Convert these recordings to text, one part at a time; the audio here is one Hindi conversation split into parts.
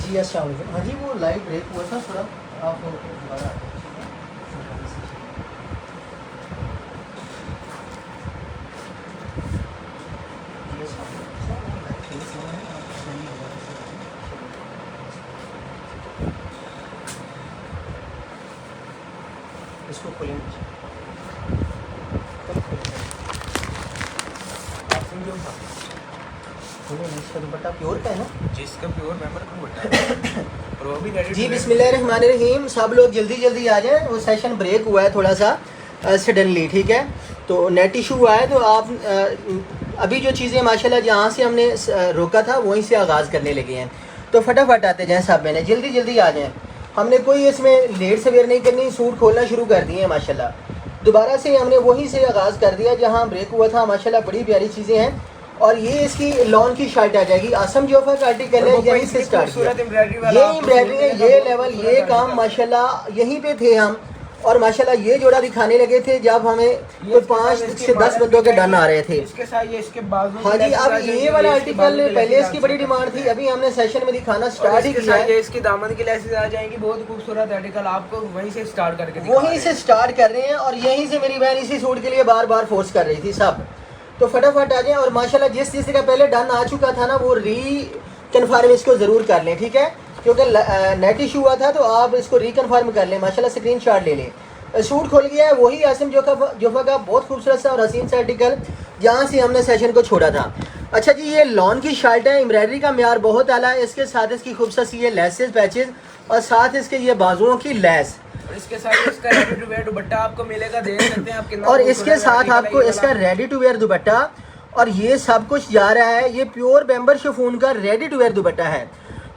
जी अस्सलाम वालेकुम। हाँ जी, वो लाइव ब्रेक हुआ था थोड़ा, आप दोबारा इसको खोलें। इसका दुपट्टा प्योर का है ना? जिसका प्योर मेंबर का दुपट्टा है और वो भी रेडी। जी बिस्मिल्लाहिर्रहमानिर्रहीम। सब लोग जल्दी जल्दी आ जाएं, वो सेशन ब्रेक हुआ है थोड़ा सा सडनली, ठीक है? तो नेट इशू हुआ है, तो आप अभी जो चीज़ें माशाल्लाह जहाँ से हमने रोका था वहीं से आगाज़ करने लगे हैं। तो फटाफट आते जाएँ सब, मैंने जल्दी जल्दी आ जाएँ। हमने कोई इसमें लेट सवेर नहीं करनी, सूट खोलना शुरू कर दिए हैं माशाल्लाह। दोबारा से हमने वहीं से आगाज़ कर दिया जहाँ ब्रेक हुआ था। माशाल्लाह बड़ी प्यारी चीज़ें हैं। और ये इसकी लॉन की शर्ट आ जाएगी, आसम जोफा का आर्टिकल है, यहीं से स्टार्ट किया। ये एम्ब्रॉयडरी है, ये लेवल, ये काम माशाल्लाह यहीं पे थे हम। और माशाल्लाह ये जोड़ा दिखाने लगे थे जब हमें कोई 5 से 10 बंदों के डन आ रहे थे। इसके साथ ये इसके बाजू। हाँ जी, अब ये वाला आर्टिकल पहले इसकी बड़ी डिमांड थी, अभी हमने सेशन में दिखाना स्टार्ट ही किया है। ये इसकी दामन की लेसेस आ जाएंगी, बहुत खूबसूरत आर्टिकल आपको वहीं से स्टार्ट करके वहीं से स्टार्ट कर रहे हैं। और यहीं से मेरी बहन इसी सूट के लिए बार बार फोर्स कर रही थी सब। तो फटाफट आ जाएं। और माशाल्लाह जिस चीज़ का पहले डन आ चुका था ना, वो कन्फर्म इसको ज़रूर कर लें, ठीक है? क्योंकि नेट इशू हुआ था, तो आप इसको रिकन्फर्म कर लें। माशाल्लाह स्क्रीनशॉट ले लें। सूट खुल गया है, वही आसिम जोफा का बहुत खूबसूरत सा और हसीन सा आर्टिकल जहाँ से हमने सेशन को छोड़ा था। अच्छा जी, ये लॉन की शर्ट है, एम्ब्रॉयडरी का म्यार बहुत आला है। इसके साथ इसकी खूबसूरत सी ये लेसेस पैचेस और साथ इसके ये बाजुओं की लेस, इसके साथ इसका रेडी टू वेयर दुपट्टा आपको मिलेगा, देख सकते हैं आप कितना। और इसके साथ आपको इसका रेडी टू वेयर दुपट्टा, और ये सब कुछ जा रहा है। ये प्योर बेम्बर शिफॉन का रेडी टू वेयर दुपट्टा है।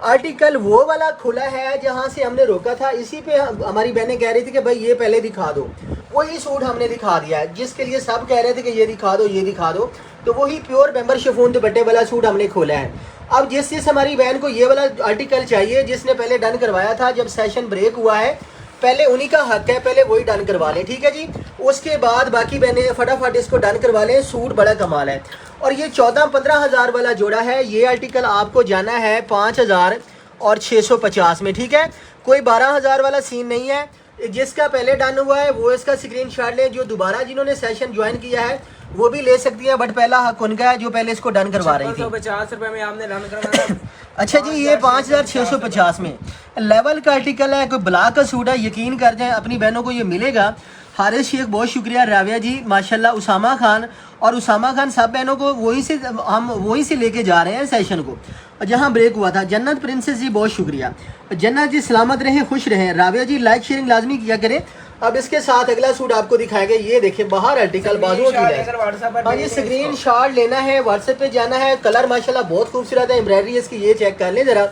आर्टिकल वो वाला खुला है जहाँ से हमने रोका था। इसी पे हमारी बहनें कह रही थी कि भाई ये पहले दिखा दो, वही सूट हमने दिखा दिया है जिसके लिए सब कह रहे थे कि ये दिखा दो, ये दिखा दो। तो वही प्योर बेम्बर शिफॉन दुपट्टे वाला सूट हमने खोला है। अब जिस हमारी बहन को ये वाला आर्टिकल चाहिए, जिसने पहले डन करवाया था जब सेशन ब्रेक हुआ है, पहले उन्हीं का हक है, पहले वही डन करवा लें, ठीक है जी? उसके बाद बाकी बहनें फटाफट इसको डन करवा लें। सूट बड़ा कमाल है। और ये 14-15 हज़ार वाला जोड़ा है। ये आर्टिकल आपको जाना है 5,000 और 650 में, ठीक है? कोई 12,000 वाला सीन नहीं है। जिसका पहले डन हुआ है वो इसका स्क्रीनशॉट लें। जो दोबारा जिन्होंने सेशन ज्वाइन किया है वो भी ले सकती है, बट पहला हक उनका है जो पहले इसको डन करवा रही थी। 50 रुपए में आपने डन करवाना। अच्छा जी, ये 5,650 में लेवल का आर्टिकल है। कोई ब्लैक का सूट है, यकीन कर जाएं अपनी बहनों को ये मिलेगा। हारिस शेख बहुत शुक्रिया, राविया जी माशाल्लाह, उसामा खान और उसामा खान सब बहनों को हम वहीं से लेके जा रहे हैं सेशन को जहां ब्रेक हुआ था। जन्नत प्रिंसेस जी बहुत शुक्रिया। जन्नत जी सलामत रहें, खुश रहें। राविया जी लाइक शेयरिंग लाजमी किया करें। अब इसके साथ अगला सूट आपको दिखाएगा। ये देखिए बाहर आर्टिकल बाजुओं की है। हाँ, ये स्क्रीन शॉट लेना है, व्हाट्सएप पे जाना है। कलर माशाल्लाह बहुत खूबसूरत है, एम्ब्रॉयडरी इसकी ये चेक कर लें ज़रा।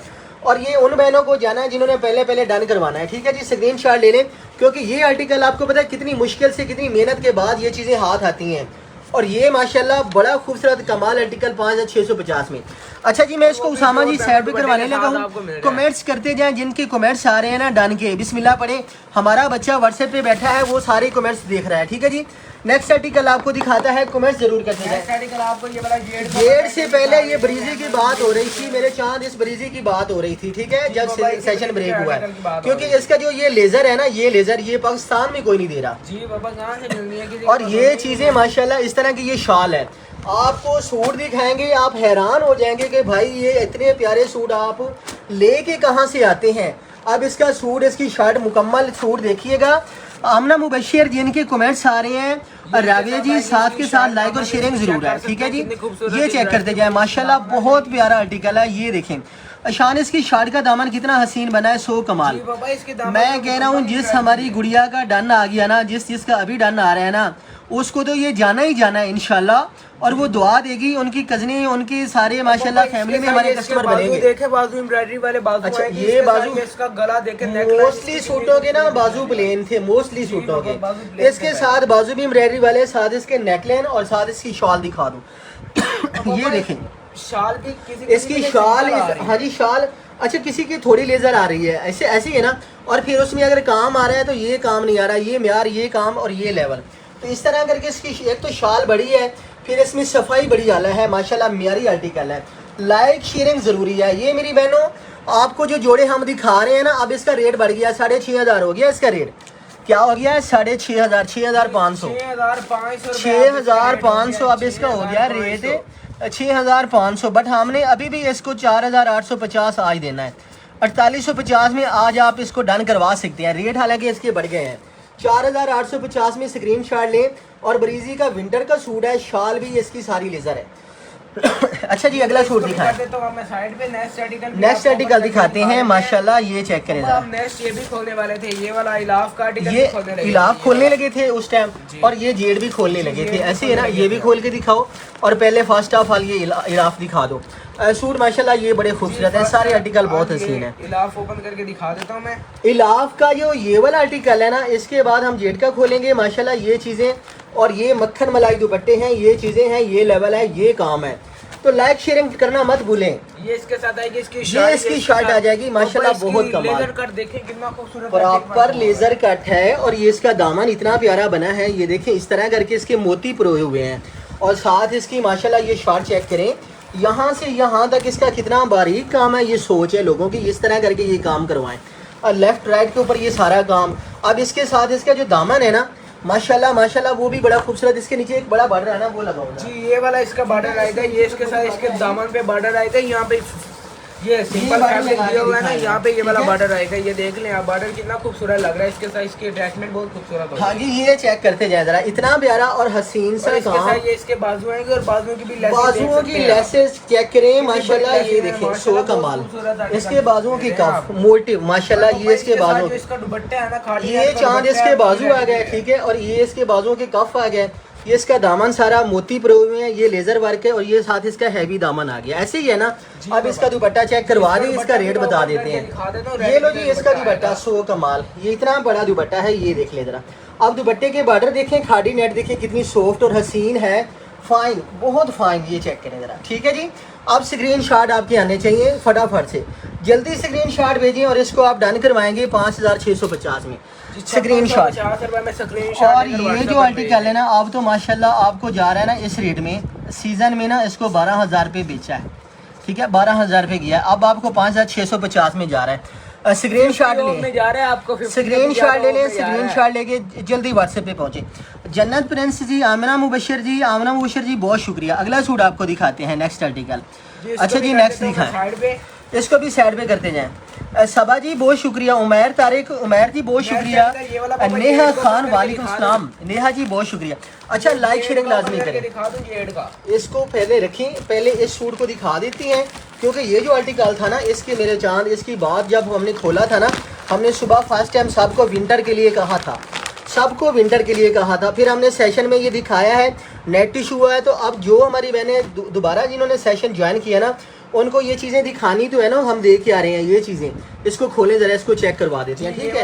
और ये उन बहनों को जाना है जिन्होंने पहले डन करवाना है, ठीक है जी? स्क्रीन शॉट ले लें, क्योंकि ये आर्टिकल आपको पता है कितनी मुश्किल से, कितनी मेहनत के बाद ये चीज़ें हाथ आती हैं। और ये माशाल्लाह बड़ा खूबसूरत कमाल आर्टिकल 5,650 में। अच्छा जी, मैं इसको उसामा जी साइड पे करवाने लगा हूँ। कमेंट्स करते जाएं, जिनके कमेंट्स आ रहे हैं ना डन के, बिस्मिल्लाह पढ़े। हमारा बच्चा व्हाट्सएप पे बैठा है, वो सारे कमेंट्स देख रहा है, ठीक है जी? नेक्स्ट आर्टिकल आपको दिखाता है, कमेंट्स जरूर करते हैं। आपको ये वाला गेट से पहले ये ब्रीजी की बात हो रही थी, मेरे चांद, इस ब्रीजी की बात हो रही थी, ठीक है? जब सेशन ब्रेक हुआ है, क्योंकि इसका जो ये लेजर है ना, ये लेजर ये पाकिस्तान में कोई नहीं दे रहा जी बाबा, कहाँ से मिलनी है? और ये चीजें माशाल्लाह इस तरह की ये शाल है। आपको सूट दिखाएंगे, आप हैरान हो जाएंगे कि भाई ये इतने प्यारे सूट आप लेके कहाँ से आते हैं। अब इसका सूट, इसकी शर्ट, मुकम्मल सूट देखिएगा। आमना मुबशिर जिनके कमेंट्स आ रहे हैं, राविया जी साथ के साथ लाइक और शेयरिंग जरूर है, ठीक है जी? ये चेक करते जाए, माशाल्लाह बहुत प्यारा आर्टिकल है। ये देखें शान, इसकी शर्ट का दामन कितना हसीन बना है, सो कमाल। मैं कह रहा हूँ जिस हमारी गुड़िया का डन आ गया ना, जिसका अभी डन आ रहा है ना, उसको तो ये जाना ही जाना है इंशाल्लाह। और वो दुआ देगी, उनकी कजनी, उनकी सारे माशाल्लाह फैमिली में हमारे कस्टमर बनेंगे। देखे बाजू एम्ब्रॉयडरी वाले बाजू। अच्छा, ये बाजू इसका गला देखे, मोस्टली सूटों के ना बाजू प्लेन थे, मोस्टली सूटों के। इसके साथ बाजू भी एम्ब्रॉयडरी वाले, साथ इसके नेकलाइन और साथ इसकी शॉल दिखा दूं। ये देखें शाल भी इसकी शाल, हाँ जी शाल। अच्छा, किसी की थोड़ी लेजर आ रही है, ऐसे ऐसी है ना। और फिर उसमें अगर काम आ रहा है तो ये काम नहीं आ रहा, ये म्यार, ये काम और ये लेवल। तो इस तरह करके इसकी एक तो शाल बड़ी है, फिर इसमें सफाई बड़ी आला है, माशाल्लाह म्यारी आर्टिकल है। लाइक शेयरिंग ज़रूरी है। ये मेरी बहनों आपको जो जोड़े हम दिखा रहे हैं ना, अब इसका रेट बढ़ गया, 6500 हो गया इसका रेट। क्या हो गया है? 6500, 6500, 6500 अब इसका हो गया रेट 6500। बट हमने अभी भी इसको 4850 आज देना है। 4850 में आज आप इसको डन करवा सकते हैं। रेट हालांकि इसके बढ़ गए हैं। 4850 में स्क्रीन शॉट लें। और ब्रीजी का विंटर का सूट है, शाल भी इसकी सारी लेजर है। अच्छा जी, अगला सूट दिखाएं। नेक्स्ट आर्टिकल दिखाते हैं। माशाल्लाह ये चेक करें जरा। हम नेक्स्ट ये भी खोलने वाले थे, ये वाला इलाफ का आर्टिकल ये खोलने लगे। इलाफ खोलने लगे थे उस टाइम, और ये जेड भी खोलने लगे थे। ऐसे है ना, ये भी खोल के दिखाओ और पहले फर्स्ट ऑफ ऑल ये इलाफ दिखा दो। सूट माशाल्लाह ये बड़े खूबसूरत है, सारे आर्टिकल बहुत हसीन है। इलाफ ओपन करके दिखा देता हूँ मैं। इलाफ का जो ये वाला आर्टिकल है ना, इसके बाद हम जेड का खोलेंगे। माशाल्लाह ये चीज़ें, और ये मक्खन मलाई दुपट्टे हैं, ये चीज़ें हैं, ये लेवल है, ये काम है। तो लाइक शेयरिंग करना मत भूलें। ये इसके साथ आएगी इसकी ये इसकी शर्ट आ जाएगी। माशाल्लाह बहुत कमाल, लेजर कट देखें कितना खूबसूरत प्रॉपर लेजर कट है। और ये इसका दामन इतना प्यारा बना है, ये देखें इस तरह करके इसके मोती परोए हुए हैं। और साथ इसकी माशाल्लाह ये शर्ट चेक करें, यहाँ से यहाँ तक इसका कितना बारीक काम है। ये सोच है लोगों की, इस तरह करके ये काम करवाएं। और लेफ्ट राइट के ऊपर ये सारा काम। अब इसके साथ इसका जो दामन है ना, माशाल्लाह माशाल्लाह वो भी बड़ा खूबसूरत। इसके नीचे एक बड़ा बॉर्डर है ना, वो लगाऊंगा जी। ये वाला इसका बॉर्डर आएगा, ये इसके साथ इसके दामन पे बॉर्डर आएगा। यहाँ पे ये सिंपल फैब्रिक दिया हुआ है ना, यहाँ पे ये वाला बॉर्डर आएगा। ये देख लें आप, बॉर्डर कितना खूबसूरत लग रहा है। इसके साथ इसकी अटैचमेंट बहुत खूबसूरत है। हाँ जी, ये चेक करते जाए जरा, इतना प्यारा और हसीन सा काम। ये इसके बाजू आएंगे और बाजुओं की भी लेसेस, बाजुओं की लेसेस चेक करें। माशाल्लाह ये देखें, सो कमाल। इसके बाजुओं की कफ मोटिव माशाल्लाह, ये इसके बाजू, इसका दुपट्टा है ना, ये चांद इसके बाजू आ गए, ठीक है। और ये इसके बाजुओं के कफ आ गए। ये इसका दामन सारा मोती परोए हुए हैं, ये लेजर वर्क है। और ये साथ इसका हैवी दामन आ गया। ऐसे ही है ना। अब इसका दुपट्टा चेक करवा दें, इसका रेट बता देते हैं। ये लो जी, इसका दुपट्टा सो कमाल, ये इतना बड़ा दुपट्टा है, ये देख ले जरा। अब दुपट्टे के बॉर्डर देखें, खाड़ी नेट देखें कितनी सॉफ्ट और हसीन है, फाइन, बहुत फाइन। ये चेक करें जरा, ठीक है जी। अब स्क्रीन शॉट आपके आने चाहिए फटाफट से, जल्दी स्क्रीन शॉट भेजें और इसको आप डन करवाएंगे 5650 में स्क्रीन शॉट। और ये जो आर्टिकल है ना, अब तो माशाल्लाह आपको जा रहा है ना इस रेट में, सीजन में ना इसको 12,000 रुपये बेचा है, ठीक है, 12,000 रुपये किया है। अब आपको 5650 में जा रहा है। स्क्रीन शॉट ले जा रहा है आपको, स्क्रीन शॉट ले लें। स्क्रीन शॉट लेके जल्दी व्हाट्सएप पे पहुंचे। जन्नत प्रिंस जी, आमिना मुबशर जी, आमिना मुबशर जी बहुत शुक्रिया। अगला सूट आपको दिखाते हैं, नेक्स्ट आर्टिकल। अच्छा जी, नेक्स्ट दिखाएं, इसको भी साइड पे करते जाएं। सबा जी बहुत शुक्रिया। उमैर तारिक, उमैर जी बहुत शुक्रिया। नेहा खान वालेकुम सलाम, नेहा जी बहुत शुक्रिया। अच्छा, लाइक शेयरिंग लाजमी करें। इसको पहले रखें, पहले इस सूट को दिखा देती हैं, क्योंकि ये जो आर्टिकल था ना, इसके मेरे चांद, इसकी बात जब हमने खोला था ना, हमने सुबह फर्स्ट टाइम सबको विंटर के लिए कहा था, सबको विंटर के लिए कहा था। फिर हमने सेशन में ये दिखाया है, नेट इशू हुआ है। तो अब जो हमारी बहनें दोबारा जिन्होंने सेशन ज्वाइन किया ना, उनको ये चीज़ें दिखानी तो है ना, हम देख के आ रहे हैं ये चीज़ें। इसको खोलें जरा, इसको चेक करवा देते हैं, ठीक है।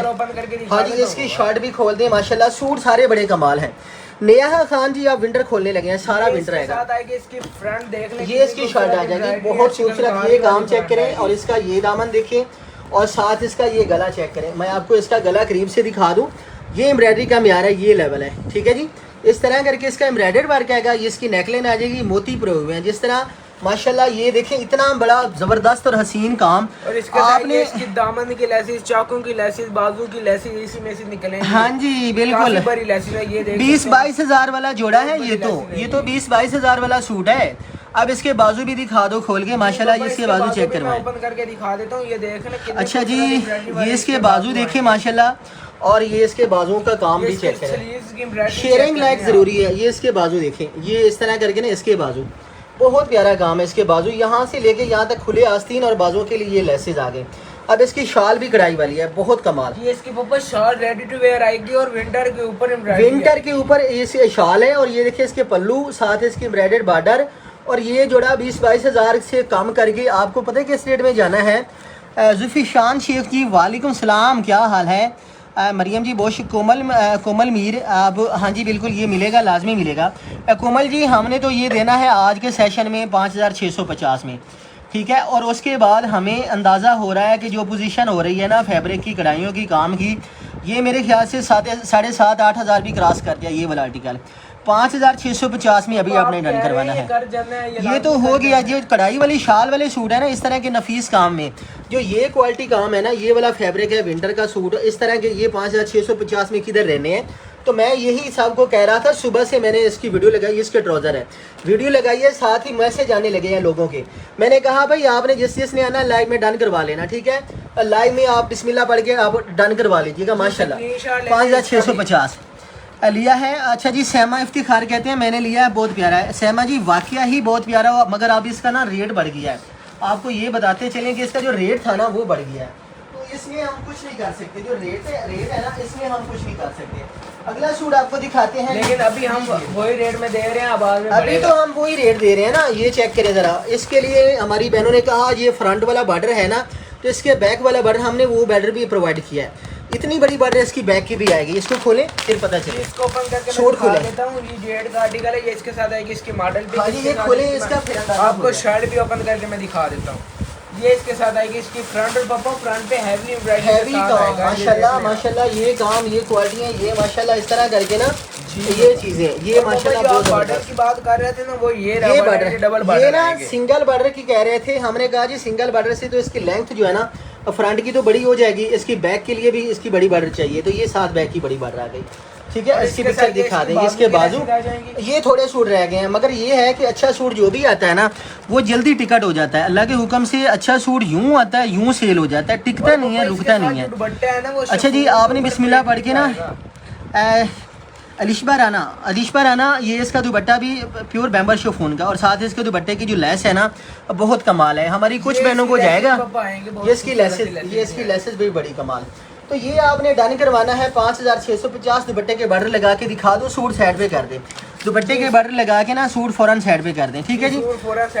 हाँ जी, इसकी शर्ट भी खोल दें। माशाल्लाह सूट सारे बड़े कमाल हैं। नेहा खान जी आप विंटर खोलने लगे हैं, सारा विंटर आएगा। इसकी फ्रंट देख लें, ये इसकी शर्ट आ जाएगी, बहुत खूबसूरत। ये काम चेक करें और इसका ये दामन देखें, और साथ इसका ये गला चेक करें। मैं आपको इसका गला करीब से दिखा दूँ। ये एम्ब्रॉयडरी का म्यार है, ये लेवल है, ठीक है जी। इस तरह करके इसका एम्ब्रॉयडर्ड वर्क आएगा। ये इसकी नेकलाइन आ जाएगी, मोती परोए हुए हैं जिस तरह। माशाल्लाह ये देखें, इतना बड़ा जबरदस्त और हसीन काम। और इसके आपने इसकी दामन की लेसिस, चाकों की लेसिस, बाजू की लेसिस, इसी में से निकले। हाँ जी बिल्कुल, बड़ी लेसिस है। ये 20-22 हज़ार वाला जोड़ा है ये तो 20-22 हज़ार वाला सूट है। अब इसके बाजू भी दिखा दो खोल के। माशाल्लाह ये इसके बाजू चेक करवाएं, ओपन करके दिखा देता हूँ। ये देखना। अच्छा जी, ये इसके बाजू देखें माशाल्लाह, और ये इसके बाजुओं का काम भी चेक करें। शेयरिंग लाइक ज़रूरी है। ये इसके बाजू देखें, ये इस तरह करके ना, इसके बाजू बहुत प्यारा काम है। इसके बाजू यहाँ से लेके यहाँ तक खुले आस्तीन, और बाजुओं के लिए ये लेसेस आ गए। अब इसकी शाल भी कढ़ाई वाली है, बहुत कमाल। ये इसके ऊपर शाल रेडी टू वेयर आएगी, और विंटर के ऊपर ये शाल है। और ये देखिए इसके पल्लू, साथ इसकी एम्ब्रॉयडर्ड बॉर्डर। और ये जोड़ा 20-22 हज़ार से कम करके आपको पता है किस रेट में जाना है। जुल्फिशान शेख जी वालेकुम सलाम, क्या हाल है। मरियम जी बहुत कोमल मीर, अब हाँ जी बिल्कुल ये मिलेगा, लाजमी मिलेगा। कोमल जी हमने तो ये देना है आज के सेशन में 5650 में, ठीक है। और उसके बाद हमें अंदाज़ा हो रहा है कि जो पोजीशन हो रही है ना फैब्रिक की, कढ़ाइयों की, काम की, ये मेरे ख्याल से 7,500-8,000 भी क्रॉस कर दिया ये वाला आर्टिकल। 5650 में अभी आपने डन करवाना है। ये तो हो गया। जो कढ़ाई वाली शाल वाले सूट है ना, इस तरह के नफीस काम में जो ये क्वालिटी काम है ना, ये वाला फैब्रिक है विंटर का सूट, इस तरह के ये 5650 में किधर रहने हैं। तो मैं यही सबको कह रहा था, सुबह से मैंने इसकी वीडियो लगाई, इसके ट्राउज़र है वीडियो लगाई है, साथ ही मैसेज आने लगे हैं लोगों के। मैंने कहा भाई आपने जिसने आना लाइव में डन करवा लेना, ठीक है, लाइव में आप बिस्मिल्लाह पढ़ के आप डन करवा लीजिएगा। माशाल्लाह 5650 लिया है। अच्छा जी, सैमा इफ्तिखार कहते हैं मैंने लिया है, बहुत प्यारा है। सैमा जी वाकया ही बहुत प्यारा हो, मगर अब इसका ना रेट बढ़ गया है। आपको ये बताते चलें कि इसका जो रेट था ना वो बढ़ गया है, तो इसमें हम कुछ नहीं कर सकते। जो रेट है ना, इसमें हम कुछ नहीं कर सकते। अगला सूट आपको दिखाते हैं, लेकिन अभी हम वही रेट में दे रहे हैं, बाद में अभी तो हम वही रेट दे रहे हैं ना। ये चेक करें ज़रा। इसके लिए हमारी बहनों ने कहा ये फ्रंट वाला बॉर्डर है ना, तो इसके बैक वाला बॉर्डर हमने वो बॉर्डर भी प्रोवाइड किया है। इतनी बड़ी बॉर्डर इसकी बैक की भी आएगी। इसको खोलें फिर पता चले। इसको ओपन करके सूट खोलें। देता हूं। ये जेड का आर्टिकल है, ये इसके साथ आएगी, इसकी मॉडल भी। हाँ जी, ये खोलें इसका फिर आपको शर्ट भी ओपन करके मैं दिखा देता हूँ। ये इसके साथ आएगी, इसकी फ्रंट और पप्पो फ्रंट पे हैवी काम, माशाल्लाह माशाल्लाह। ये काम, ये क्वालिटी है, ये माशाल्लाह इस तरह करके ना ये चीजें, ये माशाल्लाह बहुत बॉर्डर की बात कर रहे थे ना, वो ये बॉर्डर डबल बॉर्डर, ये ना सिंगल बॉर्डर की कह रहे थे। हमने कहा जी सिंगल बॉर्डर से तो इसकी लेंथ जो है ना फ्रंट की तो बड़ी हो जाएगी, इसकी बैक के लिए भी इसकी बड़ी बॉर्डर चाहिए, तो ये 7 बैक की बड़ी बॉर्डर आ गई। ठीक है, इसकी पिक्चर दिखा देंगे। इसके बाजू ये थोड़े सूट रह गए हैं, मगर ये है कि अच्छा सूट जो भी आता है ना वो जल्दी टिकट हो जाता है। अल्लाह के हुक्म से अच्छा सूट यूं आता है, यूं सेल हो जाता है, टिकता नहीं है, रुकता नहीं है। अच्छा जी, आपने बिस्मिल्लाह पढ़ के ना अलिशबा राना, ये इसका दुपट्टा भी प्योर बैम्बर शिफॉन का, और साथ ही इसके दुपट्टे की जो लेस है ना बहुत कमाल है। हमारी कुछ बहनों को जाएगा ये इसकी लेसेस भी बड़ी कमाल। तो ये आपने डन करवाना है 5650। दुपट्टे के बॉर्डर लगा के दिखा दो, सूट साइड पे कर दे। दुपट्टे के बॉर्डर लगा के ना सूट फौरन साइड पे कर दें। ठीक है जी,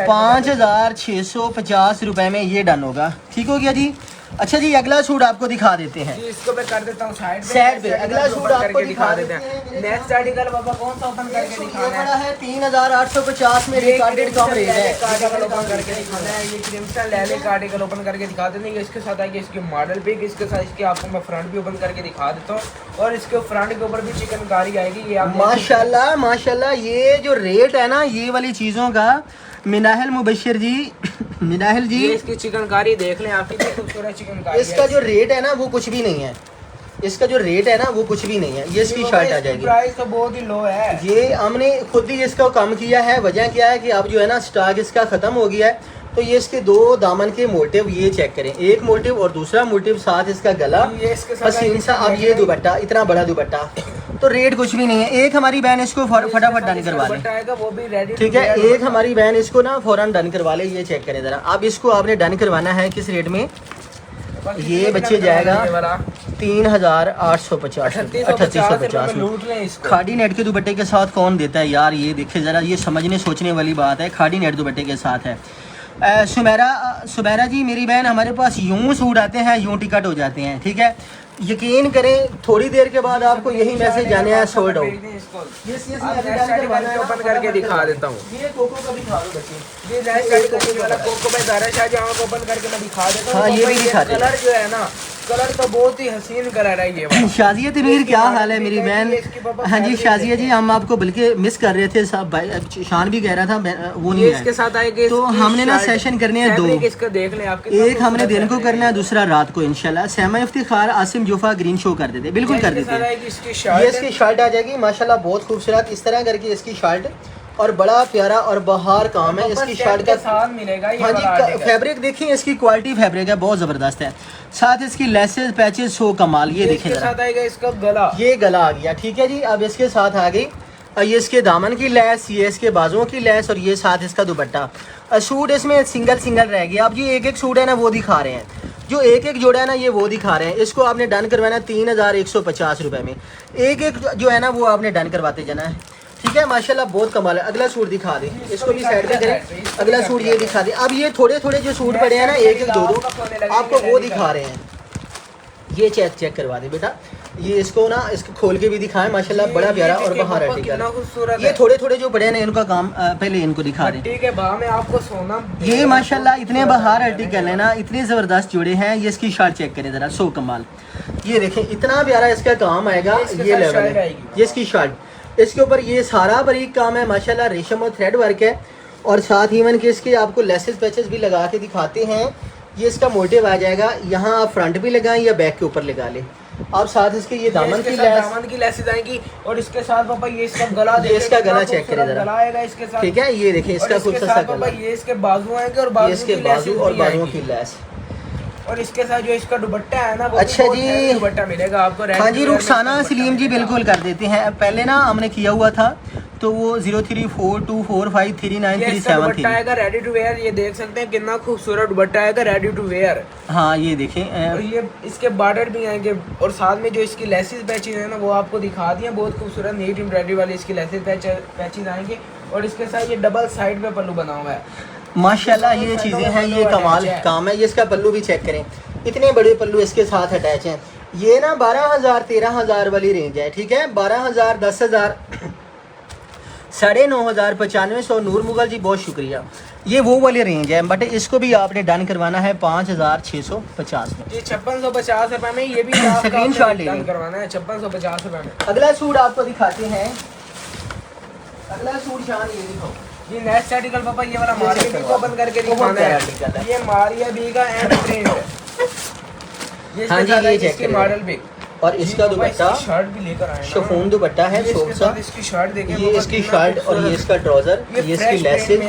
5650 रुपए में ये डन होगा। ठीक हो गया जी। अच्छा जी, अगला सूट आपको दिखा देते हैं। इसको मैं कर देता हूँ साइड पे। अगला सूट आपको दिखा देते हैं। नेक्स्ट आर्टिकल बाबा कौन सा ओपन करके दिखाना है? 3850 में रिकॉर्डेड कम रेट है। आर्टिकल ओपन करके दिखाना है। ये क्रिम्सन लैले का आर्टिकल ओपन करके दिखा देते हैं। इसके साथ आएगी इसकी मॉडल पिक, इसके साथ इसके आपको मैं फ्रंट भी ओपन करके दिखा देता हूँ, और इसके फ्रंट के ऊपर भी चिकनकारी आएगी। ये आप माशाल्लाह माशाल्लाह। ये जो रेट है ना ये वाली चीज़ों का, मिनाहिल मुबशिर जी, मिनाहिल जी, इसकी चिकनकारी देख लें आप, कितनी खूबसूरत चिकनकारी। इसका जो रेट है ना वो कुछ भी नहीं है। इसका जो रेट है ना वो कुछ भी नहीं है। ये इसकी शर्ट आ जाएगी। प्राइस तो बहुत ही लो है। ये हमने खुद ही इसका कम किया है। वजह क्या है कि अब जो है ना स्टॉक इसका ख़त्म हो गया है, तो ये इसके 2 दामन के मोटिव ये चेक करें, एक मोटिव और दूसरा मोटिव साथ इसका गला हसीन सा। अब ये दुपट्टा, इतना बड़ा दुपट्टा, तो रेट कुछ भी नहीं है। एक हमारी बहन इसको फटाफट डन करवा ले। ठीक है, एक हमारी बहन इसको ना फौरन डन करवा ले। ये चेक करें ज़रा। अब इसको आपने डन करवाना है किस रेट में? ये बच्चे जाएगा 3850, 3850 में। खाड़ी नेट के दुपट्टे के साथ कौन देता है यार? ये देखे ज़रा, ये समझने सोचने वाली बात है। खाड़ी नेट दुपट्टे के साथ है। सुमेरा जी, मेरी बहन, हमारे पास यूं सूट आते हैं, यूं टिकट हो जाते हैं। ठीक है, यकीन करें थोड़ी देर के बाद आपको यही मैसेज जाने हैं सोल्ड आउट। ओपन करके दिखा देता हूँ। ये कोको का भी दिखा दो बच्चे। ये कोको में दारा शाह जहाँ को ओपन करके मैं दिखा देता हूँ। हाँ, ये भी दिखा दे। कलर जो है ना, कलर तो बहुत ही हसीन कलर है ये। शाजिया तमीर, क्या हाल है मेरी बहन? हाँ जी शाजिया जी, हम आपको बल्कि मिस कर रहे थे साहब, शान भी कह रहा था वो नहीं है। इसके साथ आएगी तो हमने ना सेशन करने हैं 2। इसका देख लें आप, एक हमने दिन को करना है, दूसरा रात को इंशाल्लाह। सैमा इफ्तिखार आसिम जोफा ग्रीन शो कर देते, बिल्कुल कर देते हैं। ये इसकी शर्ट आ जाएगी माशाल्लाह, बहुत खूबसूरत इस तरह करके इसकी शर्ट, और बड़ा प्यारा और बहार काम है इसकी शर्ट का। साथ मिलेगा। हाँ जी, फैब्रिक देखिए, इसकी क्वालिटी फैब्रिक है बहुत ज़बरदस्त है। साथ इसकी लेसेस पैचेस सो कमाल। ये देखें इसके साथ आएगा इसका गला। ये गला आ गया। ठीक है जी, अब इसके साथ आ गई ये इसके दामन की लेस, ये इसके बाजुओं की लेस, और ये साथ इसका दुपट्टा। सूट इसमें सिंगल रह गया। अब ये एक सूट है ना वो दिखा रहे हैं, जो एक जोड़ा है ना ये वो दिखा रहे हैं। इसको आपने डन करवाना 3150 रुपये में। एक जो है ना वो आपने डन करवाते जाना है। ठीक है, माशाल्लाह बहुत कमाल है। अगला सूट दिखा दें, इसको भी साइड पे करें। अगला सूट ये दिखा दें। अब ये थोड़े जो सूट पड़े हैं ना, एक 2 आपको वो दिखा रहे हैं। ये चेक करवा दे बेटा। ये इसको ना इसको खोल के भी दिखाएं, माशाल्लाह बड़ा प्यारा और बाहर आर्टिकल। ये थोड़े जो पड़े हैं ना इनका काम पहले इनको दिखा दें। ठीक है, में आपको सोना ये माशाल्लाह इतने बाहर आर्टिकल है ना, इतने ज़बरदस्त जोड़े हैं। ये इसकी शर्ट चेक करें ज़रा, सो कमाल। ये देखें इतना प्यारा इसका काम आएगा। ये लेवल है, ये इसकी शर्ट इसके ऊपर ये सारा बारीक काम है माशाल्लाह, रेशम और थ्रेड वर्क है। और साथ ही इवन के इसके आपको लेसेस पैचेस भी लगा के दिखाते हैं। ये इसका मोटिव आ जाएगा, यहाँ आप फ्रंट भी लगाएं या बैक के ऊपर लगा लें। आप साथ इसके ये दामन की लेसेस आएंगी और इसके साथ पापा ये इसका गला, ये इसका गला चेक करें जरा, गला आएगा इसके साथ, ठीक है। ये देखिए इसका खूबसूरत सा गला, ये इसके बाजू आएंगे और इसके बाजू और बाजुओं की लेस, और इसके साथ जो इसका दुपट्टा है ना, वो अच्छा जी दुपट्टा मिलेगा आपको। हाँ जी, रुखसाना सलीम जी बिल्कुल कर देते हैं। पहले ना हमने किया हुआ था तो वो 0342453937 थी। आएगा रेडी टू वेयर, ये देख सकते हैं कितना खूबसूरत दुपट्टा आएगा रेडी टू वेयर। हाँ ये देखें, और ये इसके बॉर्डर भी आएंगे और साथ में जो इसकी लेसेस पैचेज है ना वो आपको दिखा दिए, बहुत खूबसूरत नीट एम्ब्रॉयडरी वाली इसकी लेसेस पैचेज आएंगे। और इसके साथ ये डबल साइड में पल्लू बना हुआ है माशाल्लाह। ये चीज़ें हैं, ये कमाल काम है। ये इसका पल्लू भी चेक करें, इतने बड़े पल्लू इसके साथ अटैच हैं। ये ना 12,000 13,000 वाली रेंज है, ठीक है। 12,000 10,000 9,500 9500। नूर मुगल जी बहुत शुक्रिया, ये वो वाली रेंज है। बट इसको भी आपने डन करवाना है 5,650 में। ये 5650 रुपए में, ये भी स्क्रीनशॉट ले डन करवाना है 5650 रुपए में। अगला सूट आपको दिखाते हैं, अगला सूट शान ये दिखाओ। ये नेक्स्ट आर्टिकल पापा ये वाला मारिया बी को ओपन करके दिखाना है। ये मारिया बी का एंड प्रिंट है। ये हाँ जी, ये चेक करें। मॉडल भी और इसका दुपट्टा शर्ट भी लेकर आए, शिफॉन दुपट्टा है सॉफ्ट सा। इसकी शर्ट देखें, ये इसकी शर्ट और ये इसका ट्राउजर, ये इसकी लेसेस।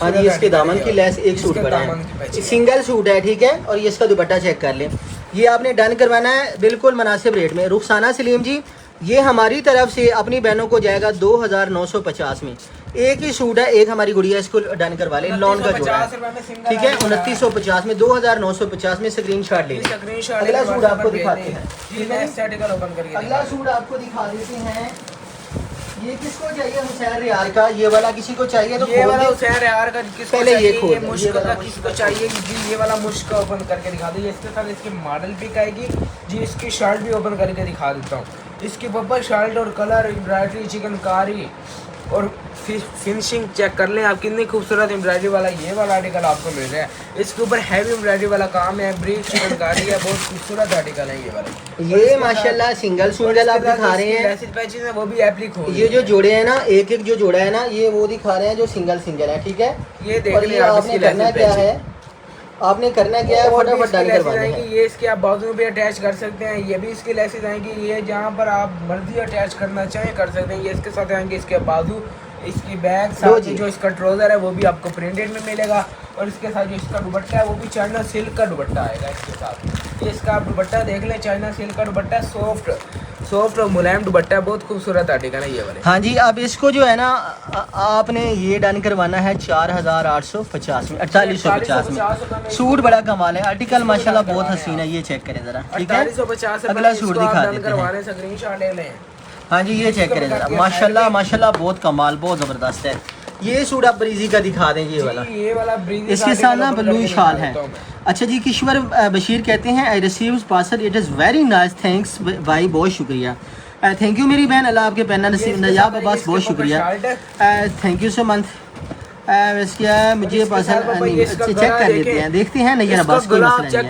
हाँ जी, इसके दामन की लेस एक सूट बड़ा है, सिंगल सूट है, ठीक है। और ये इसका दुपट्टा चेक कर लें। ये आपने डन करवाना है बिल्कुल मुनासिब रेट में। रुखसाना सलीम जी, ये हमारी तरफ से अपनी बहनों को जाएगा 2,950 में। एक ही सूट है, एक हमारी गुड़िया इसको डन करवा ले, लॉन का जोड़ा है, ठीक है। 2950 में 2,950 में स्क्रीनशॉट ले लें। अगला सूट आपको दिखाते हैं, अगला सूट आपको दिखा देते हैं। ये किसको चाहिए हुसैन रियार का, ये वाला किसी को चाहिए तो ये वाला हुसैन रियार का किसको पहले ये खोल, ये मुश्क का किसको चाहिए जी, ये वाला मुश्क ओपन करके दिखा दीजिए। इसके साथ इसकी मॉडल पिक आएगी जी, इसकी शर्ट भी ओपन करके दिखा देता हूँ। इसकी पर्पल शर्ट और कलर एम्ब्रॉयडरी चिकनकारी और फिनिशिंग चेक कर लें आप, कितनी खूबसूरत एम्ब्रॉयडरी वाला ये वाला आर्टिकल आपको मिल रहा है। इसके ऊपर हैवी एम्ब्रॉयडरी वाला काम है, ब्रीफ चिकनकारी है, बहुत खूबसूरत आर्टिकल है ये वाला। ये माशाल्लाह सिंगल सूट आप दिखा रहे हैं, पैचेज है वो भी एप्लिक हो। ये जो जोड़े हैं ना, एक एक जो जोड़ा है ना, ये वो दिखा रहे हैं जो सिंगल है, ठीक है। ये देख लें आपने करना क्या है, आपने करना क्या है, फटाफट डन करवाना है। ये इसके आप बाजू पे अटैच कर सकते हैं, ये भी इसकी लेसेस आएंगी। ये जहाँ पर आप मर्जी अटैच करना चाहें कर सकते हैं। ये इसके साथ आएंगे इसके बाजू, इसकी बैग, साथ ही जो इसका ट्राउजर है वो भी आपको प्रिंटेड में मिलेगा। और इसके साथ जो इसका दुपट्टा है वो भी चाइना सिल्क का दुपट्टा आएगा इसके साथ। ये इसका आप दुपट्टा देख लें, चाइना सिल्क का दुपट्टा, सॉफ्ट और मुलायम दुपट्टा है, बहुत खूबसूरत आर्टिकल है ये वाले। हाँ जी, अब इसको जो है ना आपने ये डन करवाना है 4,850 में, 4,850 में। सूट बड़ा कमाल है, आर्टिकल माशाल्लाह बहुत हसीन है। ये चेक करें जरा, ठीक है। 4,850 अगला सूट दिखा देते हैं। स्क्रीनशॉट ले लें। हाँ जी, ये चेक करें जरा, माशाल्लाह माशाल्लाह बहुत कमाल, बहुत ज़बरदस्त है। ये सूट आप ब्रीजी का दिखा दें, ये वाला ब्रीजी इसके साथ ना ब्लू शाल है। अच्छा जी, किश्वर बशीर कहते हैं I receive parcel, it is very nice, thanks भाई, बहुत शुक्रिया। थैंक यू मेरी बहन, अल्लाह आपके पहना नसीब। नजाब अब्बास बहुत शुक्रिया, थैंक यू सो मच। क्या मुझे पार्सल चेक कर लेते हैं, देखते हैं नैयर अब्बास, कोई मसला नहीं है।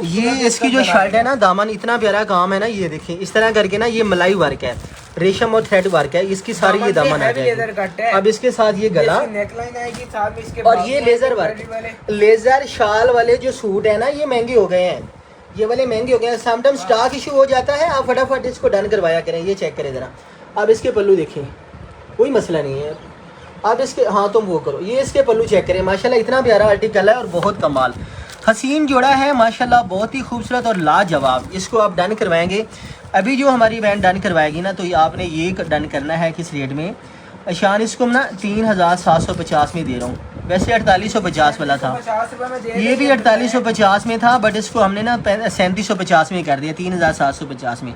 ये इसकी जो शर्ट है ना, दामन इतना प्यारा काम है ना, ये देखिए इस तरह करके ना, ये मलाई वर्क है, रेशम और थ्रेड वर्क है, इसकी सारी ये दामन आ जाएगी। अब इसके साथ ये गला नेकलाइन आएगी साथ में इसके, और ये लेजर वर्क, लेजर शाल वाले जो सूट है ना, ये महंगे हो गए हैं, ये वाले महंगे हो गए हैं। समटाइम स्टॉक इशू हो जाता है, आप फटाफट इसको डन करवाया करें। ये चेक करें जरा, अब इसके पल्लू देखिए, कोई मसला नहीं है। अब इसके, हाँ तुम वो करो, ये इसके पल्लू चेक करें, माशाल्लाह इतना प्यारा आर्टिकल है और बहुत कमाल हसीन जोड़ा है माशाल्लाह, बहुत ही खूबसूरत और लाजवाब। इसको आप डन करवाएंगे, अभी जो हमारी बहन डन करवाएगी ना, तो आपने ये डन करना है किस रेट में, शान इसको ना 3,750 में दे रहा हूँ, वैसे 4,850 वाला था, ये भी 4,850 में था, बट इसको हमने ना 3,750 में कर दिया, 3,750 में।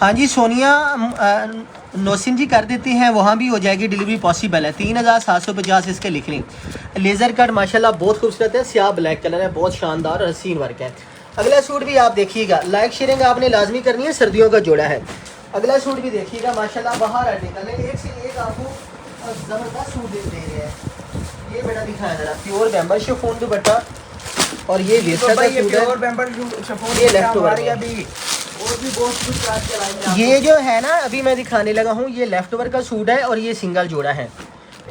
हाँ जी, सोनिया नौसिन जी कर देते हैं, वहाँ भी हो जाएगी डिलीवरी पॉसिबल है। 3,750 इसके लिख लें। लेज़र कट माशाल्लाह बहुत खूबसूरत है, स्याह ब्लैक कलर है, बहुत शानदार और हसीन वर्क है। अगला सूट भी आप देखिएगा, लाइक शेयरिंग आपने लाजमी करनी है, सर्दियों का जोड़ा है। अगला सूट भी देखिएगा, माशाल्लाह बाहर आर्टिकल है, एक से एक आपको ज़बरदस्त सूट दे रहे हैं। ये बेटा दिखाया जरा, प्योर बैम्बर शिफॉन दुपट्टा और ये वेस्टर का सूट है, ये लेफ्ट ओवर और भी बहुत कुछ आज चलाएंगे। ये जो है ना अभी मैं दिखाने लगा हूँ, ये लेफ्ट ओवर का सूट है और ये सिंगल जोड़ा है।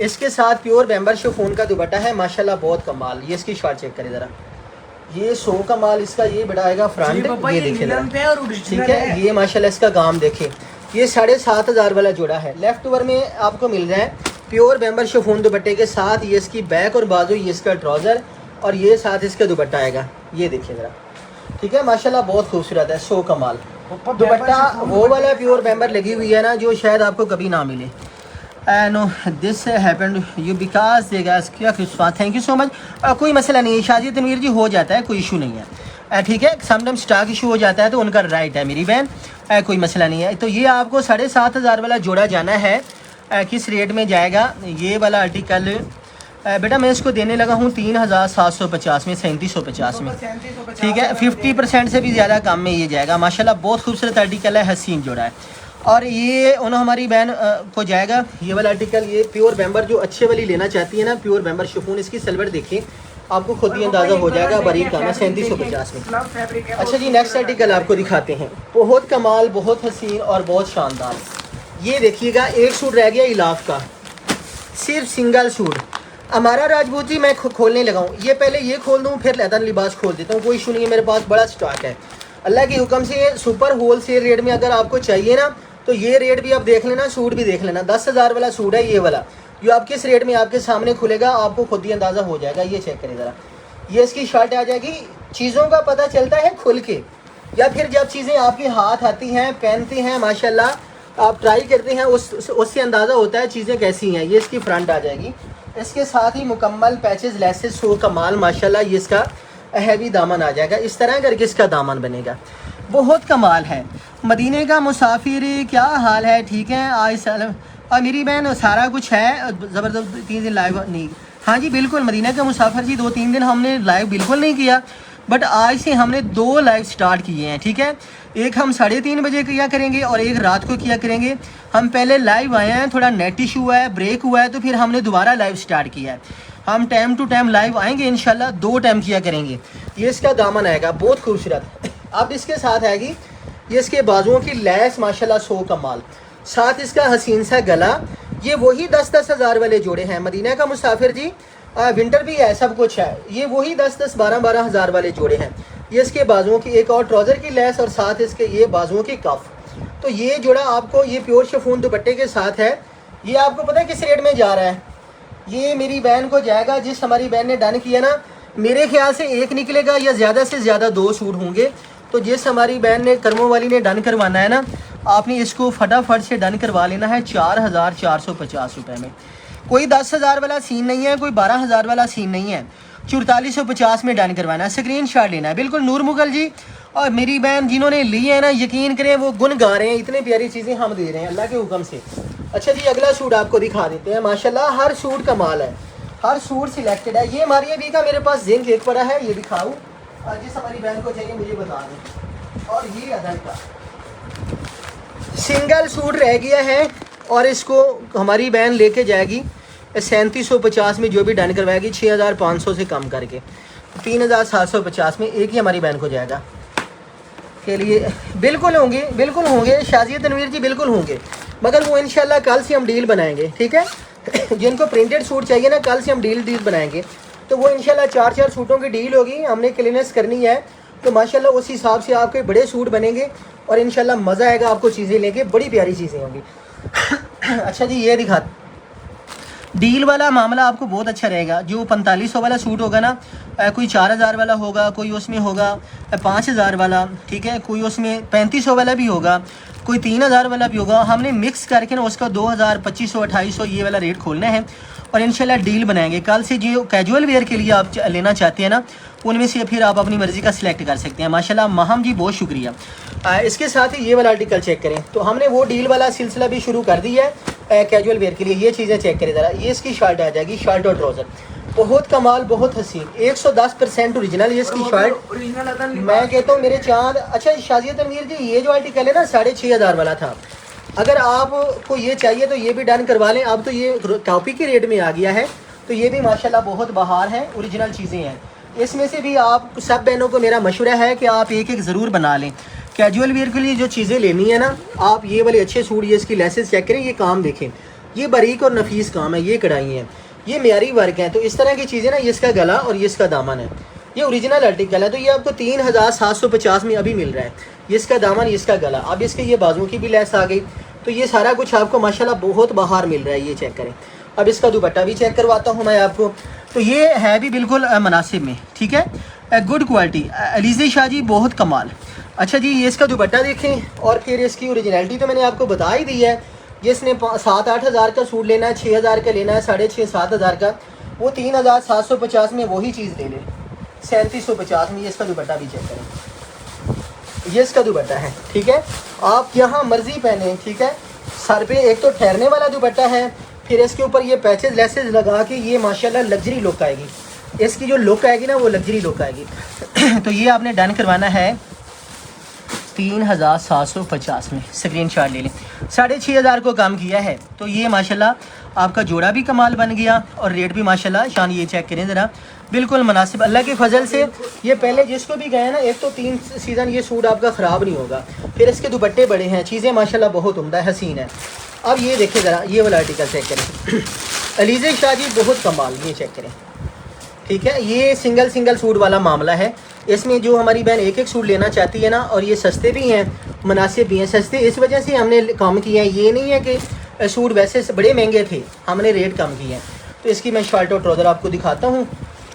इसके साथ प्योर बैम्बर शिफॉन का दुपट्टा है माशाल्लाह बहुत कमाल। ये इसकी शॉर्ट चेक करें ज़रा, ये 100 का माल इसका ये बढ़ाएगा फ्रंट, ये देखिए ठीक है। ये माशाल्लाह इसका गाम देखें, ये 7,500 वाला जोड़ा है। लेफ्ट ओवर में आपको मिल रहा है प्योर बैम्बर शिफॉन दुपट्टे के साथ, ये इसकी बैक और बाजू, ये इसका ट्राउज़र और ये साथ इसका दुपट्टा आएगा, ये देखिए ज़रा ठीक है। माशाल्लाह बहुत खूबसूरत है, 100 का माल। दुपट्टा वो वाला प्योर बैम्बर लगी हुई है ना जो शायद आपको कभी ना मिले। No this happened you because क्या थैंक यू सो मच। कोई मसला नहीं है शाजिद तनवीर जी, हो जाता है, कोई इशू नहीं है ठीक है। समटाइम स्टॉक इशू हो जाता है तो उनका राइट है मेरी बहन, कोई मसला नहीं है। तो ये आपको 7,500 वाला जोड़ा जाना है। किस रेट में जाएगा ये वाला आर्टिकल? बेटा मैं इसको देने लगा हूँ 3,750 में, 3,750 में ठीक है। 50% से भी ज़्यादा कम में ये जाएगा। माशाल्लाह बहुत खूबसूरत आर्टिकल है, हसीन जोड़ा है। और ये उन्होंने हमारी बहन को जाएगा ये वाला आर्टिकल, ये प्योर बैम्बर जो अच्छे वाली लेना चाहती है ना, प्योर बैम्बर शिफॉन। इसकी सलवर देखिए, आपको खुद ही अंदाज़ा हो जाएगा, बारीक काम है, 3,750 में। अच्छा जी नेक्स्ट आर्टिकल आपको दिखाते हैं, बहुत कमाल, बहुत हसीन और बहुत शानदार। ये देखिएगा, एक सूट रह गया इलाफ का, सिर्फ सिंगल सूट। हमारा राजपूत जी मैं खोलने लगा हूँ, ये पहले ये खोल दूँ फिर लैदर लिबास खोल देता हूँ, कोई इशू नहीं है, मेरे पास बड़ा स्टॉक है। अल्लाह के हुक्म से सुपर होल सेल रेट में अगर आपको चाहिए ना तो ये रेट भी आप देख लेना, सूट भी देख लेना। 10,000 वाला सूट है ये वाला, जो आप किस रेट में आपके सामने खुलेगा आपको खुद ही अंदाज़ा हो जाएगा। ये चेक करें ज़रा, ये इसकी शर्ट आ जाएगी। चीज़ों का पता चलता है खुल के, या फिर जब चीज़ें आपके हाथ आती हैं, पहनते हैं, माशाल्लाह आप ट्राई करते हैं, उससे अंदाज़ा होता है चीज़ें कैसी हैं। ये इसकी फ्रंट आ जाएगी, इसके साथ ही मुकम्मल पैचेस लेसेस 100 का माल माशाल्लाह। ये इसका हैवी दामन आ जाएगा, इस तरह करके इसका दामन बनेगा, बहुत कमाल है। मदीने का मुसाफिर क्या हाल है? ठीक है आज साल और मेरी बहन सारा कुछ है ज़बरदस्त। 3 दिन लाइव नहीं, हाँ जी बिल्कुल मदीना का मुसाफिर जी 2-3 दिन हमने लाइव बिल्कुल नहीं किया, बट आज से हमने 2 लाइव स्टार्ट किए हैं ठीक है। एक हम 3:30 बजे किया करेंगे और एक रात को किया करेंगे। हम पहले लाइव आए हैं, थोड़ा नेट इशू हुआ है, ब्रेक हुआ है, तो फिर हमने दोबारा लाइव स्टार्ट किया है। हम टाइम टू टाइम लाइव आएंगे इंशाल्लाह, 2 टाइम किया करेंगे। ये इसका दामन आएगा बहुत खूबसूरत। अब इसके साथ आएगी ये इसके बाजुओं की लैस माशाल्लाह 100 का माल, साथ इसका हसीन सा गला। ये वही 10-10 हज़ार वाले जोड़े हैं मदीना का मुसाफिर जी, विंटर भी है, सब कुछ है। ये वही 10-10, 12-12 हज़ार वाले जोड़े हैं। ये इसके बाजुओं की एक और ट्राउज़र की लैस और साथ इसके ये बाजुओं की कफ। तो ये जोड़ा आपको ये प्योर शिफॉन दुपट्टे के साथ है। ये आपको पता है किस रेट में जा रहा है? ये मेरी बहन को जाएगा, जिस हमारी बहन ने डन किया ना, मेरे ख्याल से एक निकलेगा या ज़्यादा से ज़्यादा 2 सूट होंगे। तो जिस हमारी बहन ने कर्मों वाली ने डन करवाना है ना, आपने इसको फटाफट से डन करवा लेना है 4,450 रुपये में। कोई 10,000 वाला सीन नहीं है, कोई 12,000 वाला सीन नहीं है, 4450 में डन करवाना है, स्क्रीन शॉट लेना है। बिल्कुल नूर मुगल जी और मेरी बहन जिन्होंने ली है ना, यकीन करें वो गुन गा रहे हैं, इतनी प्यारी चीज़ें हम दे रहे हैं अल्लाह के हुक्म से। अच्छा जी अगला सूट आपको दिखा देते हैं। माशाल्लाह हर सूट का माल है, हर सूट सिलेक्टेड है। ये हमारी अभी का मेरे पास जिंक एक पड़ा है, ये दिखाऊँ और जिस हमारी बहन को चाहिए मुझे बता दें। और ये अदर का सिंगल सूट रह गया है और इसको हमारी बहन लेके जाएगी 3,750 में, जो भी डन करवाएगी 6,500 से कम करके 3,750 में एक ही हमारी बहन को जाएगा के लिए। बिल्कुल होंगे, बिल्कुल होंगे शाजिद तनवीर जी, बिल्कुल होंगे, मगर वो इंशाल्लाह कल से हम डील बनाएंगे ठीक है। जिनको प्रिंटेड सूट चाहिए ना, कल से हम डील बनाएंगे, तो वो इंशाल्लाह 4-4 सूटों की डील होगी, हमने क्लीनेस करनी है। तो माशाल्लाह उस हिसाब से आपके बड़े सूट बनेंगे और इंशाल्लाह मज़ा आएगा आपको चीज़ें लेके, बड़ी प्यारी चीज़ें होंगी। अच्छा जी ये दिखा, डील वाला मामला आपको बहुत अच्छा रहेगा। जो 4500 वाला सूट होगा ना, कोई 4,000 वाला होगा, कोई उसमें होगा 5,000 वाला ठीक है, कोई उसमें 3500 वाला भी होगा, कोई 3,000 वाला भी होगा। हमने मिक्स करके ना उसका 2,000, 2,500, 2,800 ये वाला रेट खोलना है और इंशाल्लाह डील बनाएंगे। कल से जो कैजुअल वेयर के लिए आप लेना चाहते हैं ना, उनमें से फिर आप अपनी मर्ज़ी का सिलेक्ट कर सकते हैं। माशाल्लाह महम जी बहुत शुक्रिया। इसके साथ ही ये वाला आर्टिकल चेक करें, तो हमने वो डील वाला सिलसिला भी शुरू कर दिया है कैजुअल वेयर के लिए। ये चीज़ें चेक करें ज़रा, ये इसकी शर्ट आ जाएगी, शर्ट और ट्राउज़र, बहुत कमाल, बहुत हसीन, 110% ओरिजिनल। ये इसकी शर्ट मैं कहता हूँ मेरे चाँद। अच्छा शाजिद तनवीर जी ये जो आर्टिकल है ना 6,500 वाला था, अगर आपको ये चाहिए तो ये भी डन करवा लें। अब तो ये कॉपी के रेट में आ गया है, तो ये भी माशाल्लाह बहुत बहार है, ओरिजिनल चीज़ें हैं। इसमें से भी आप सब बहनों को मेरा मशवरा है कि आप एक ज़रूर बना लें, कैजुअल वेयर के लिए जो चीज़ें लेनी है ना, आप ये वाले अच्छे सूट, ये इसकी लेसेस चेक करें, ये काम देखें, ये बारीक और नफीस काम है, ये कढ़ाई है, ये म्यारी वर्क है। तो इस तरह की चीज़ें ना, ये इसका गला और ये इसका दामन है, ये ओरिजिनल आर्टिकल है। तो ये आपको 3750 में अभी मिल रहा है। ये इसका दामन, ये इसका गला, अब इसके ये बाजुओं की भी लेस आ गई। तो ये सारा कुछ आपको माशाल्लाह बहुत बाहर मिल रहा है, ये चेक करें। अब इसका दुपट्टा भी चेक करवाता हूँ मैं आपको। तो ये है भी बिल्कुल मुनासिब में, ठीक है, गुड क्वालिटी, अलीज़े शाह जी, बहुत कमाल। अच्छा जी, ये इसका दुपट्टा देखें और फिर इसकी ओरिजिनलिटी तो मैंने आपको बता ही दी है। जिसने 7-8 हज़ार का सूट लेना है, 6 हज़ार का लेना है, 6.5-7 हज़ार का, वो 3750 में वही चीज़ ले ले। 3750 में ये इसका दुपट्टा भी चेक करें, ये इसका दुपट्टा है, ठीक है। आप यहाँ मर्जी पहने, ठीक है। सर पे एक तो ठहरने वाला दुपट्टा है, फिर इसके ऊपर ये पैचेस लेसेस लगा के ये माशाल्लाह लग्जरी लुक आएगी। इसकी जो लुक आएगी ना, वो लग्जरी लुक आएगी। तो ये आपने डन करवाना है 3750 में, स्क्रीन शॉट ले लें। 6500 को कम किया है। तो ये माशाल्लाह आपका जोड़ा भी कमाल बन गया और रेट भी माशाल्लाह शान, ये चेक करें ज़रा, बिल्कुल मुनासिब। अल्लाह के फजल से ये पहले जिसको भी गए ना, एक तो 3 सीज़न ये सूट आपका ख़राब नहीं होगा। फिर इसके दुपट्टे बड़े हैं, चीज़ें माशाल्लाह बहुत उम्दा हसीन है। अब ये देखें ज़रा, ये वाला आर्टिकल चेक करें। अलीज़े शाह जी, बहुत कमाल, ये चेक करें, ठीक है। ये सिंगल सूट वाला मामला है। इसमें जो हमारी बहन एक सूट लेना चाहती है ना, और ये सस्ते भी हैं, मुनासिब भी हैं। सस्ते इस वजह से हमने कम किया है, ये नहीं है कि सूट वैसे बड़े महंगे थे, हमने रेट कम किए हैं। तो इसकी मैं शर्ट और ट्राउज़र आपको दिखाता हूँ,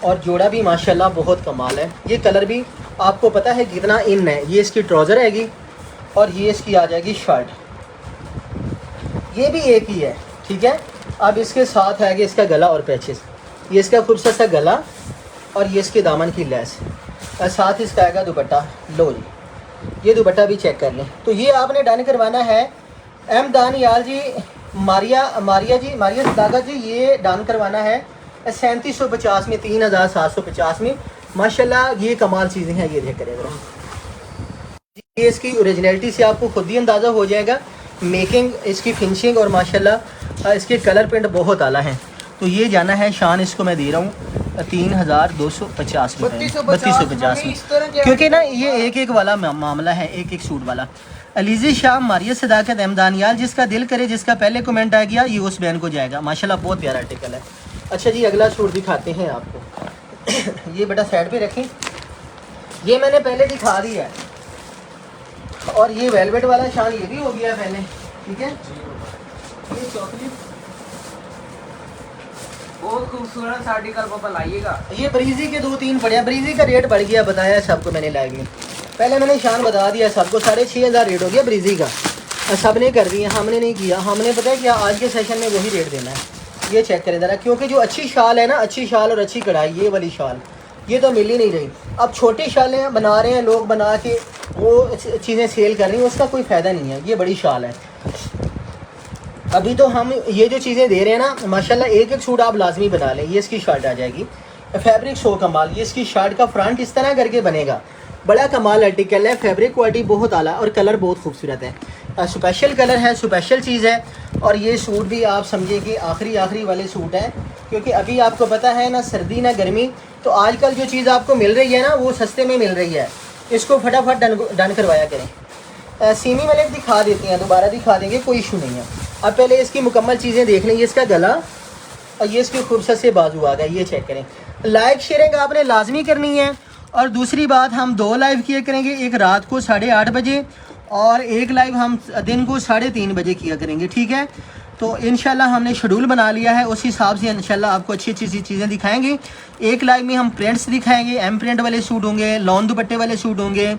और जोड़ा भी माशाल्लाह बहुत कमाल है। ये कलर भी आपको पता है कितना इन है। ये इसकी ट्राउज़र आएगी और ये इसकी आ जाएगी शर्ट, ये भी एक ही है, ठीक है। अब इसके साथ आएगा इसका गला और पैचेस, ये इसका खूबसूरत सा गला और ये इसके दामन की लेस, और साथ इसका आएगा दुपट्टा। लो जी, ये दुपट्टा भी चेक कर लें। तो ये आपने डन करवाना है एम दानियाल जी, मारिया सदाकत जी, ये डन करवाना है 3750 में, 3750 में। माशाल्लाह ये कमाल चीज़ें हैं, ये देख करें ज़रा। ये इसकी ओरिजिनलिटी से आपको खुद ही अंदाज़ा हो जाएगा, मेकिंग, इसकी फिनिशिंग और माशाल्लाह इसके कलर प्रिंट बहुत आला है। तो ये जाना है शान, इसको मैं दे रहा हूँ 3250 में, 3250 में, क्योंकि ना ये एक वाला मामला है, एक सूट वाला। अलीज़े शाह, मारिया सदाकत, एमदानियाल, जिसका दिल करे, जिसका पहले कमेंट आ गया, ये उस बहन को जाएगा। माशाल्लाह बहुत प्यारा आर्टिकल है। अच्छा जी, अगला सूट दिखाते हैं आपको। ये बेटा साइड पे रखें, ये मैंने पहले दिखा दिया है। और ये वेलवेट वाला शान ये भी हो गया पहले, ठीक है। ये चॉकलेट बहुत खूबसूरत आर्टिकल पापा लाइएगा। ये ब्रीजी के 2-3 पड़े हैं। ब्रीजी का रेट बढ़ गया, बताया सबको मैंने लाइव में, पहले मैंने शान बता दिया सबको। 6500 रेट हो गया ब्रीजी का, सब ने कर दिया, हमने नहीं किया। हमने पता है क्या, आज के सेशन में वही रेट देना है। ये चेक करें ज़रा, क्योंकि जो अच्छी शाल है ना, अच्छी शाल और अच्छी कढ़ाई, ये वाली शाल ये तो मिल ही नहीं रही। अब छोटी शालें बना रहे हैं लोग, बना के वो चीज़ें सेल कर रही हैं, उसका कोई फ़ायदा नहीं है। ये बड़ी शाल है। अभी तो हम ये जो चीज़ें दे रहे हैं ना, माशाल्लाह एक सूट आप लाजमी बना लें। ये इसकी शर्ट आ जाएगी, फैब्रिक शो कमाल। ये इसकी शर्ट का फ्रंट इस तरह करके बनेगा, बड़ा कमाल आर्टिकल है। फैब्रिक क्वालिटी बहुत आला और कलर बहुत खूबसूरत है, स्पेशल कलर है, स्पेशल चीज़ है। और ये सूट भी आप समझिए कि आखिरी वाले सूट हैं, क्योंकि अभी आपको पता है ना सर्दी ना गर्मी, तो आजकल जो चीज़ आपको मिल रही है ना, वो सस्ते में मिल रही है। इसको फटाफट डन करवाया करें। सीमी वाले दिखा देते हैं, दोबारा दिखा देंगे, कोई इशू नहीं है। अब पहले इसकी मुकम्मल चीज़ें देख लें। ये इसका गला और ये इसकी खूबसूरत से बाजू आ गया, ये चेक करें। लाइक शेयरिंग आपने लाजमी करनी है। और दूसरी बात, हम 2 लाइव किया करेंगे, एक रात को 8:30 बजे और एक लाइव हम दिन को 3:30 बजे किया करेंगे, ठीक है। तो इंशाल्लाह हमने शेड्यूल बना लिया है, उस हिसाब से इंशाल्लाह आपको अच्छी चीज़ें दिखाएंगे। एक लाइव में हम प्रिंट्स दिखाएंगे, एम प्रिंट वाले सूट होंगे, लॉन दुपट्टे वाले सूट होंगे,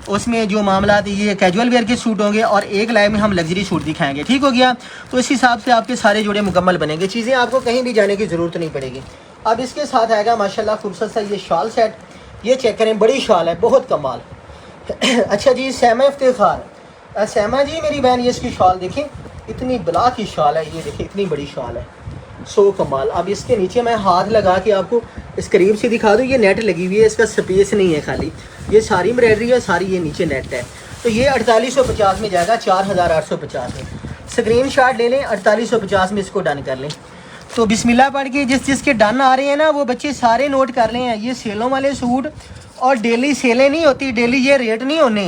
उसमें जो मामला ये कैजुअल वेयर के सूट होंगे, और एक लाइव में हम लग्जरी सूट दिखाएंगे, ठीक हो गया। तो इस हिसाब से आपके सारे जोड़े मुकम्मल बनेंगे, चीज़ें आपको कहीं भी जाने की ज़रूरत नहीं पड़ेगी। अब इसके साथ आएगा माशाल्लाह खूबसूरत सा ये शाल सेट, ये चेक करें, बड़ी शाल है, बहुत कमाल। अच्छा जी, सैमा इफ्तिखार, सैमा जी मेरी बहन, ये इसकी शाल देखें, इतनी बला की शाल है, ये देखें इतनी बड़ी शाल है, सो कमाल। अब इसके नीचे मैं हाथ लगा के आपको इस करीब से दिखा दूँ, ये नेट लगी हुई है, इसका स्पेस नहीं है खाली, ये सारी एम्ब्रॉयडरी है, सारी ये नीचे नेट है। तो ये 4850 में जाएगा, 4850 में। स्क्रीन शॉट ले लें, 4850 में इसको डन कर लें। तो बिस्मिल्लाह पढ़ के जिसके डन आ रहे हैं ना, वो बच्चे सारे नोट कर लें। ये सेलों वाले सूट और डेली सेलें नहीं होती, डेली ये रेट नहीं होने,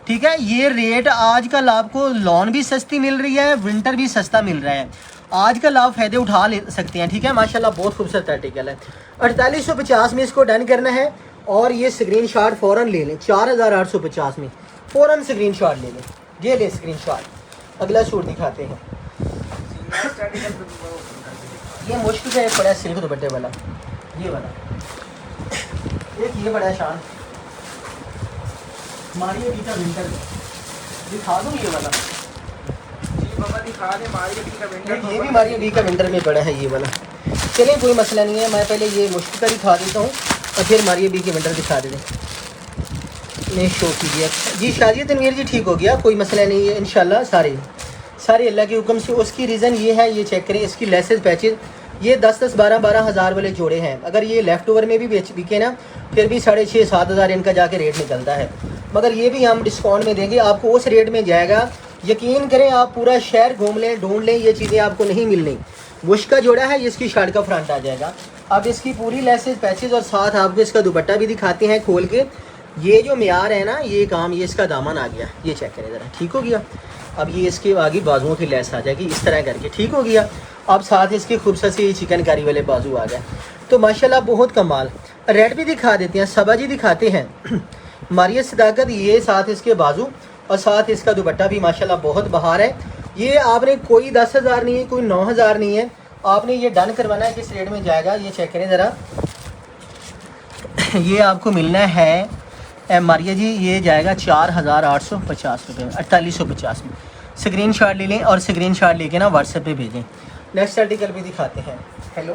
ठीक है। ये रेट आजकल आपको लॉन भी सस्ती मिल रही है, विंटर भी सस्ता मिल रहा है, आजकल आप फ़ायदे उठा ले सकते हैं। ठीक है, माशाल्लाह बहुत खूबसूरत आर्टिकल है। 4850 में इसको डन करना है और ये स्क्रीन शॉट फ़ौरन ले लें। 4850 में फ़ौरन स्क्रीन शॉट ले लें। ये ले स्क्रीन शॉट। अगला सूट दिखाते हैं। ये मुश्किल से एक बड़ा सिल्क दुपट्टे वाला, ये वाला एक ये बड़ा शान मारियो बी का विंटर दिखा दूँ। ये वाला दिखा दे मारियो बी का विंटर। ये भी मारियो बी का विंटर में बड़ा है ये वाला। चलिए कोई मसला नहीं है, मैं पहले ये मुश्किल का दिखा देता हूँ और फिर मारियो बी के विंटर दिखा देते नहीं। शो कीजिए जी। शादी तनवीर जी ठीक हो गया, कोई मसला नहीं है इंशाल्लाह। सारे अल्लाह के हुक्म से। उसकी रीज़न ये है, ये चेक करें इसकी लेसेस पैचेज, ये 10-10 12-12 हज़ार वाले जोड़े हैं। अगर ये लेफ़्ट ओवर में भी बिके ना फिर भी 6,500-7 हज़ार इनका जाके रेट निकलता है, मगर ये भी हम डिस्काउंट में देंगे आपको, उस रेट में जाएगा। यकीन करें, आप पूरा शहर घूम लें, ढूंढ लें, ये चीज़ें आपको नहीं मिलनी। बुश का जोड़ा है, इसकी शर्ट का फ्रंट आ जाएगा। अब इसकी पूरी लेसेस पैचेज और साथ आपको इसका दुपट्टा भी दिखाते हैं खोल के। ये जो म्यार है ना, ये काम, ये इसका दामन आ गया, ये चेक करें ज़रा, ठीक हो गया। अब ये इसके आगे बाजुओं की लेस आ जाएगी इस तरह करके, ठीक हो गया। अब साथ इसके खूबसूरत से चिकनकारी वाले बाजू आ गए, तो माशाल्लाह बहुत कमाल। रेड भी दिखा देते हैं, सबा जी दिखाते हैं। मारिया सदाकत, ये साथ इसके बाजू और साथ इसका दुपट्टा भी माशाल्लाह बहुत बहार है। ये आपने कोई 10 हज़ार नहीं है, कोई 9 हज़ार नहीं है, आपने ये डन करवाना है। किस रेट में जाएगा ये चेक करें ज़रा। ये आपको मिलना है मारिया जी, ये जाएगा 4,850 रुपये में, 4850 में। स्क्रीन शॉट ले लें और स्क्रीन शॉट लेके ना व्हाट्सएप पे भेजें। नेक्स्ट आर्टिकल भी दिखाते हैं। हेलो,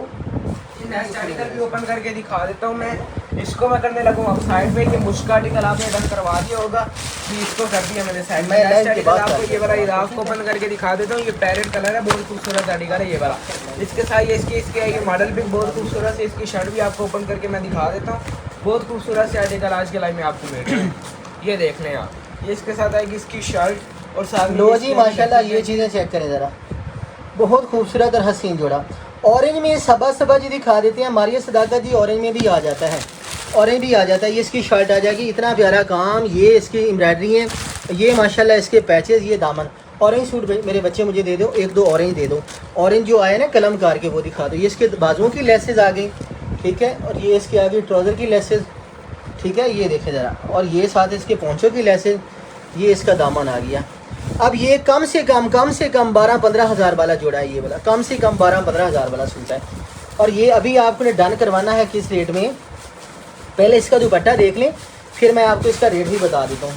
नेक्स्ट आर्टिकल भी ओपन करके दिखा देता हूँ मैं। इसको मैं करने लगूँ अब साइड पे। ये मुश्क आर्टिकल आपने डन करवा दिया होगा, कि इसको कर दिया मैंने साइड में। नेक्स्ट आर्टिकल आपको ये वाला इराक को ओपन करके दिखा देता हूँ। ये पैरेट कलर है, बहुत खूबसूरत आर्टिकल है ये वाला। इसके साथ ये इसके ये मॉडल भी बहुत खूबसूरत है। इसकी शर्ट भी आपको ओपन करके मैं दिखा देता हूँ। बहुत खूबसूरत से आर्टिकल आज के लाइव में आपको मिल रहा है। ये देख लें आप, ये इसके साथ आएगी इसकी शर्ट और साथ लो जी माशाल्लाह। ये चीज़ें चेक करें ज़रा, बहुत खूबसूरत और हसीन जोड़ा। ऑरेंज में सबा जी दिखा देते हैं। मारिया सदाकत जी ऑरेंज में भी आ जाता है, ऑरेंज भी आ जाता है। ये इसकी शर्ट आ जाएगी, इतना प्यारा काम। ये इसकी एम्ब्रॉयडरी है, ये माशाल्लाह इसके पैचेस, ये दामन। ऑरेंज सूट मेरे बच्चे मुझे दे दो, 1-2 ऑरेंज दे दो। ऑरेंज जो आया ना कलमकार के, वो दिखा दो। ये इसके बाजुओं की लेसेस आ गई, ठीक है, और ये इसके आगे ट्राउज़र की लेसेस, ठीक है, ये देखें ज़रा। और ये साथ इसके पोंचों की लेसेस, ये इसका दामन आ गया। अब ये कम से कम 12-15 हज़ार वाला जोड़ा है ये वाला, कम से कम 12-15 हज़ार वाला सूट है। और ये अभी आपने डन करवाना है किस रेट में, पहले इसका दुपट्टा देख लें, फिर मैं आपको इसका रेट भी बता देता हूँ।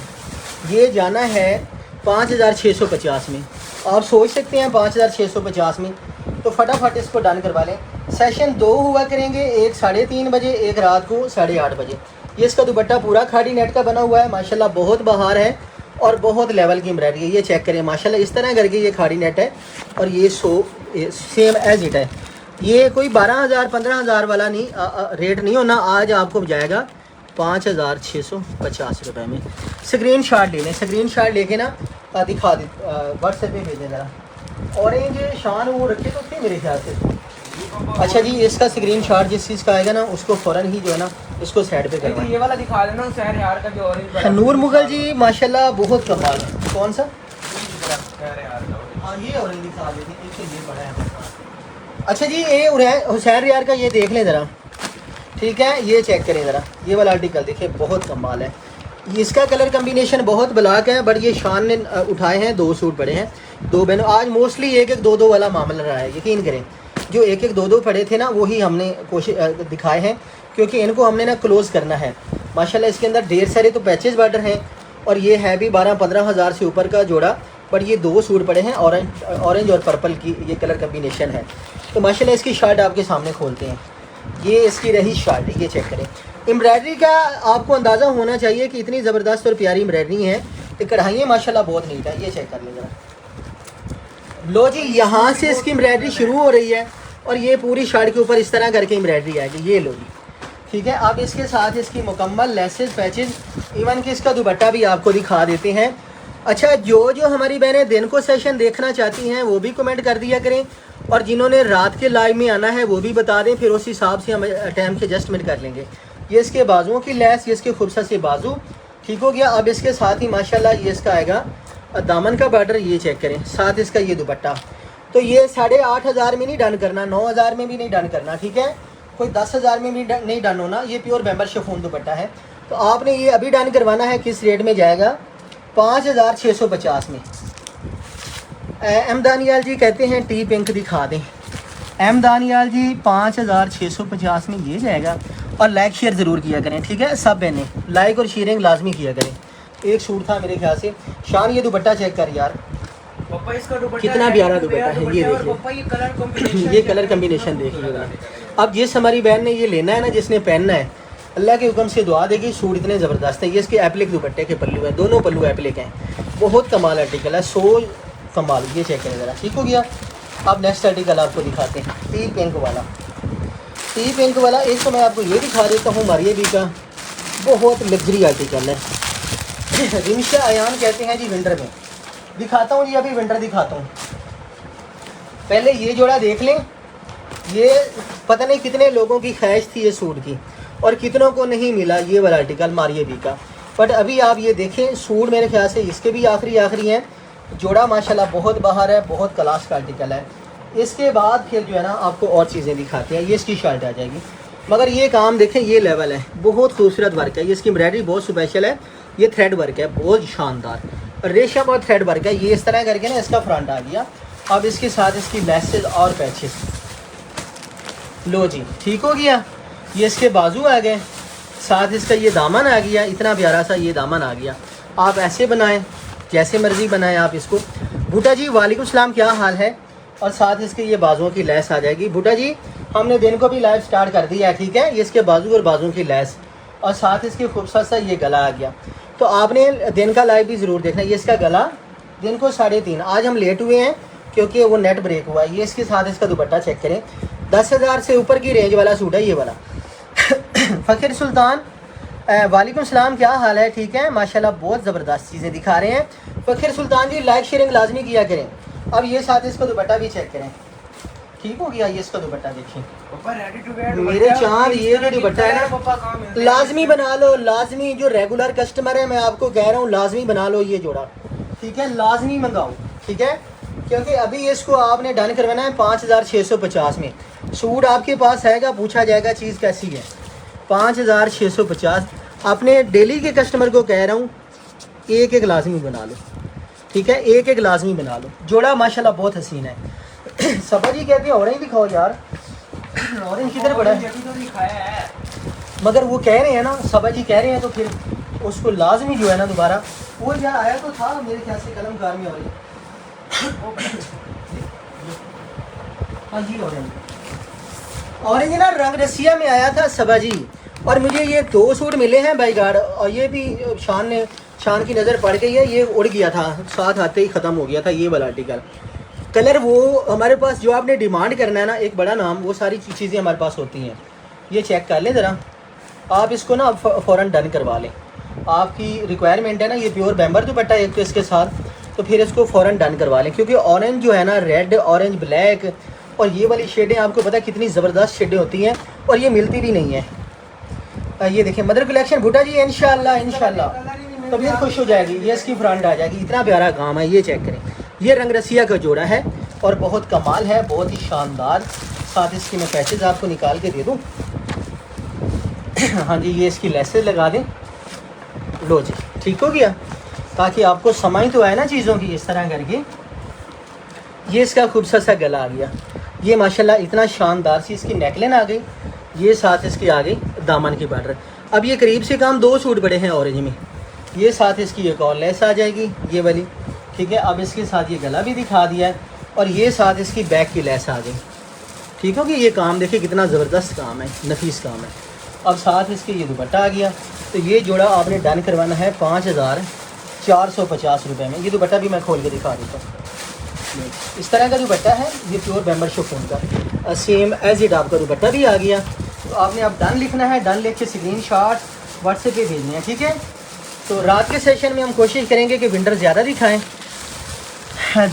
ये जाना है 5,650 में। आप सोच सकते हैं 5,650 में, तो फटाफट इसको डन करवा लें। सेशन 2 हुआ करेंगे, एक 3:30 बजे, एक रात को 8:30 बजे। ये इसका दुपट्टा पूरा खाड़ी नेट का बना हुआ है, माशाल्लाह बहुत बहार है और बहुत लेवल की एम्ब्रॉयडरी है। ये चेक करें माशाल्लाह, इस तरह करके ये खाड़ी नेट है और ये सेम एज इट है। ये कोई 12,000-15 हज़ार वाला नहीं रेट नहीं होना। आज आपको जाएगा 5,650 रुपये में। स्क्रीन शॉट ले लें, स्क्रीन शॉट लेके ना दिखा दे, व्हाट्सएप पे भेजें ज़रा। ऑरेंज शान वो रखे तो थे मेरे ख्याल से। अच्छा जी, इसका स्क्रीन शॉट जिस चीज़ का आएगा ना, उसको फ़ौरन ही जो है ना इसको साइड पे करवाएं। ये वाला दिखा देना सैर यार का, जो ऑरेंज नूर मुगल जी माशाल्लाह बहुत कमाल है। कौन सा? हाँ ये ऑरेंज दिखा देते हैं, एक ये बड़ा है। अच्छा जी, ये हुसैन यार का ये देख लें ज़रा, ठीक है, ये चेक करें ज़रा। ये वाला आर्टिकल देखिए, बहुत कमाल है। इसका कलर कम्बिनेशन बहुत ब्लैक है, बट ये शान ने उठाए हैं। 2 सूट पड़े हैं, 2 बहनों। आज मोस्टली 1-1 2-2 वाला मामला रहा है, यकीन करें। जो 1-1 2-2 पड़े थे ना, वही हमने कोशिश दिखाए हैं, क्योंकि इनको हमने ना क्लोज़ करना है। माशाल्लाह इसके अंदर ढेर सारे तो पैचेस बॉर्डर हैं और ये है भी 12-15 हज़ार से ऊपर का जोड़ा। पर ये 2 सूट पड़े हैं, ऑरेंज और पर्पल की ये कलर कम्बिनेशन है। तो माशाल्लाह इसकी शर्ट आपके सामने खोलते हैं। ये इसकी रही शर्ट, ये चेक करें। एम्ब्रॉयडरी का आपको अंदाज़ा होना चाहिए कि इतनी ज़बरदस्त और प्यारी एम्ब्रॉयडरी है। तो कढ़ाइयाँ माशाल्लाह बहुत नीट है, ये चेक कर लें ज़रा। लो जी, यहाँ से इसकी एम्ब्रॉयडरी शुरू हो रही है और ये पूरी शर्ट के ऊपर इस तरह करके एम्ब्रॉयडरी आएगी। ये लो जी, ठीक है। अब इसके साथ इसकी मुकम्मल लेसेस, पैचेस, इवन कि इसका दुपट्टा भी आपको दिखा देते हैं। अच्छा, जो हमारी बहनें दिन को सेशन देखना चाहती हैं वो भी कमेंट कर दिया करें, और जिन्होंने रात के लाइव में आना है वो भी बता दें, फिर उस हिसाब से हम टाइम के एडजस्टमेंट कर लेंगे। ये इसके बाजुओं की लेस, ये इसके खूबसूरत से बाजू ठीक हो गया। अब इसके साथ ही माशाल्लाह ये इसका आएगा दामन का बॉर्डर, ये चेक करें, साथ इसका ये दुपट्टा। तो ये 8,500 में नहीं डन करना, 9,000 में भी नहीं डन करना, ठीक है, कोई 10,000 में भी नहीं डन होना। ये प्योर बैम्बर शिफॉन दुपट्टा है। तो आपने ये अभी डन करवाना है, किस रेट में जाएगा, 5,650 में। एम दानियाल जी कहते हैं टी पिंक दिखा दें। एम दानियाल जी 5,650 में ये जाएगा। और लाइक शेयर ज़रूर किया करें, ठीक है, सब बहने लाइक और शेयरिंग लाजमी किया करें। एक सूट था मेरे ख्याल से, शान ये दुपट्टा चेक कर यार, पापा इसका दुपट्टा कितना प्यारा दुपट्टा है, ये और देखिए। पापा ये कलर कॉम्बिनेशन ये कलर कम्बिनेशन देखिएगा। अब जिस हमारी बहन ने ये लेना है ना, जिसने पहनना है, अल्लाह के हुक्म से दुआ देगी, सूट इतने ज़बरदस्त है। ये इसके एप्लिक दुपट्टे के पल्लू हैं, दोनों पल्लू एप्लिक हैं, बहुत कमाल आर्टिकल है, 100 कमाल। ये चेक करें ज़रा, ठीक हो गया। अब नेक्स्ट आर्टिकल आपको दिखाते हैं, टी पिंक वाला। टी पिंक वाला एक तो मैं आपको ये दिखा देता हूँ, मारिए भी का बहुत लग्जरी आर्टिकल है। रिमशा अयान कहते हैं जी विंटर में दिखाता हूँ जी, अभी विंटर दिखाता हूँ। पहले ये जोड़ा देख लें, ये पता नहीं कितने लोगों की ख्वाहिश थी ये सूट की, और कितनों को नहीं मिला ये वाला आर्टिकल मारिए बी का। बट अभी आप ये देखें, सूट मेरे ख्याल से इसके भी आखिरी हैं। जोड़ा माशाल्लाह बहुत बाहर है, बहुत क्लास का आर्टिकल है। इसके बाद फिर जो है ना आपको और चीज़ें दिखाते हैं। ये इसकी शर्ट आ जाएगी, मगर ये काम देखें, ये लेवल है, बहुत खूबसूरत वर्क है। ये इसकी एम्ब्रॉयडरी बहुत स्पेशल है, ये थ्रेड वर्क है, बहुत शानदार रेशम और थ्रेड वर्क है। ये इस तरह करके ना इसका फ्रंट आ गया। अब इसके साथ इसकी लेसेस और पैचेस, लो जी, ठीक हो गया। ये इसके बाजू आ गए, साथ इसका ये दामन आ गया, इतना प्यारा सा ये दामन आ गया। आप ऐसे बनाएं, जैसे मर्ज़ी बनाएं आप इसको। बूटा जी वालेकुम सलाम, क्या हाल है। और साथ इसके ये बाजुओं की लेस आ जाएगी। बूटा जी हमने दिन को भी लाइव स्टार्ट कर दिया है, ठीक है। ये इसके बाजू और बाजुओं की लेस, और साथ इसके खूबसूरत सा ये गला आ गया। तो आपने दिन का लाइव भी ज़रूर देखना। ये इसका गला दिन को 3.5, आज हम लेट हुए हैं क्योंकि वो नेट ब्रेक हुआ है। ये इसके साथ इसका दुपट्टा चेक करें, 10,000 से ऊपर की रेंज वाला सूट है ये वाला। फ़कीर सुल्तान वालेकुम सलाम, क्या हाल है, ठीक है, माशाल्लाह बहुत ज़बरदस्त चीज़ें दिखा रहे हैं। फ़कीर सुल्तान जी लाइक शेयरिंग लाजमी किया करें। अब ये साथ इसका दुपट्टा भी चेक करें, ठीक हो गया। ये इसका दुपट्टा देखिए मेरे चांद, ये जो दुपट्टा है ना लाजमी बना लो, लाजमी। जो रेगुलर कस्टमर है मैं आपको कह रहा हूँ लाजमी बना लो ये जोड़ा, ठीक है, लाजमी मंगाओ, ठीक है। क्योंकि अभी इसको आपने डन करवाना है 5,650 में। सूट आपके पास आएगा, पूछा जाएगा चीज़ कैसी है, 5,650। अपने डेली के कस्टमर को कह रहा हूँ एक एक लाजमी बना लो, ठीक है, एक एक लाजमी बना लो। जोड़ा माशाल्लाह बहुत हसीन है। सबा जी कहते हैं ऑरेंज दिखाओ यार, ऑरेंज किधर पड़ा है, मगर वो कह रहे हैं ना, सबा जी कह रहे हैं, तो फिर उसको लाजमी जो है ना दोबारा, वो यार आया तो था मेरे ख्याल से कलमकार में ऑरेंज। हाँ जी ऑरेंज ना रंग रसिया में आया था सबा जी। और मुझे ये 2 सूट मिले हैं बाई गार्ड, और ये भी शान की नज़र पड़ गई है, ये उड़ गया था, साथ आते ही ख़त्म हो गया था ये वाला आर्टिकल। कलर वो हमारे पास जो आपने डिमांड करना है ना, एक बड़ा नाम, वो सारी चीज़ें हमारे पास होती हैं। ये चेक कर लें ज़रा, आप इसको ना फ़ौरन डन करवा लें। आपकी रिक्वायरमेंट है ना, ये प्योर बैम्बर दुपट्टा एक तो इसके साथ, तो फिर इसको फ़ौरन डन करवा लें। क्योंकि ऑरेंज जो है ना, रेड, ऑरेंज, ब्लैक और ये वाली शेडें आपको पता है कितनी ज़बरदस्त शेडें होती हैं, और ये मिलती भी नहीं है। ये देखें मदर कलेक्शन भुट्टा जी, इंशाल्लाह तबीयत खुश हो जाएगी। ये इसकी फ्रंट आ जाएगी, इतना प्यारा काम है। ये चेक करें, ये रंग रसिया का जोड़ा है और बहुत कमाल है, बहुत ही शानदार। साथ इसकी मैं पैचेज आपको निकाल के दे दूँ। हाँ जी, ये इसकी लेसेस लगा दें, लो जी, ठीक हो गया, ताकि आपको समझ तो आए ना चीज़ों की। इस तरह करके ये इसका खूबसूरत सा गला आ गया। ये माशाल्लाह इतना शानदार सी इसकी नेकलाइन आ गई। ये साथ इसकी आ गई दामन की बॉर्डर। अब ये करीब से काम 2 सूट बड़े हैं ऑरेंज में। ये साथ इसकी एक और लेस आ जाएगी ये वाली, ठीक है। अब इसके साथ ये गला भी दिखा दिया है, और ये साथ इसकी बैक की लेस आ गई, ठीक हो गया। ये काम देखिए कितना ज़बरदस्त काम है, नफीस काम है। अब साथ इसके ये दुपट्टा आ गया। तो ये जोड़ा आपने डन करवाना है 5,450 रुपये में। ये दुपट्टा भी मैं खोल के दिखा देता हूँ। इस तरह का दुपट्टा है, ये प्योर बैम्बर शिफॉन का, सेम एज इट आपका दुपट्टा भी आ गया। तो आपने अब डन लिखना है, डन लिख के स्क्रीनशॉट व्हाट्सएप पे भेजने हैं, ठीक है। तो रात के सेशन में हम कोशिश करेंगे कि विंटर ज़्यादा दिखाएं।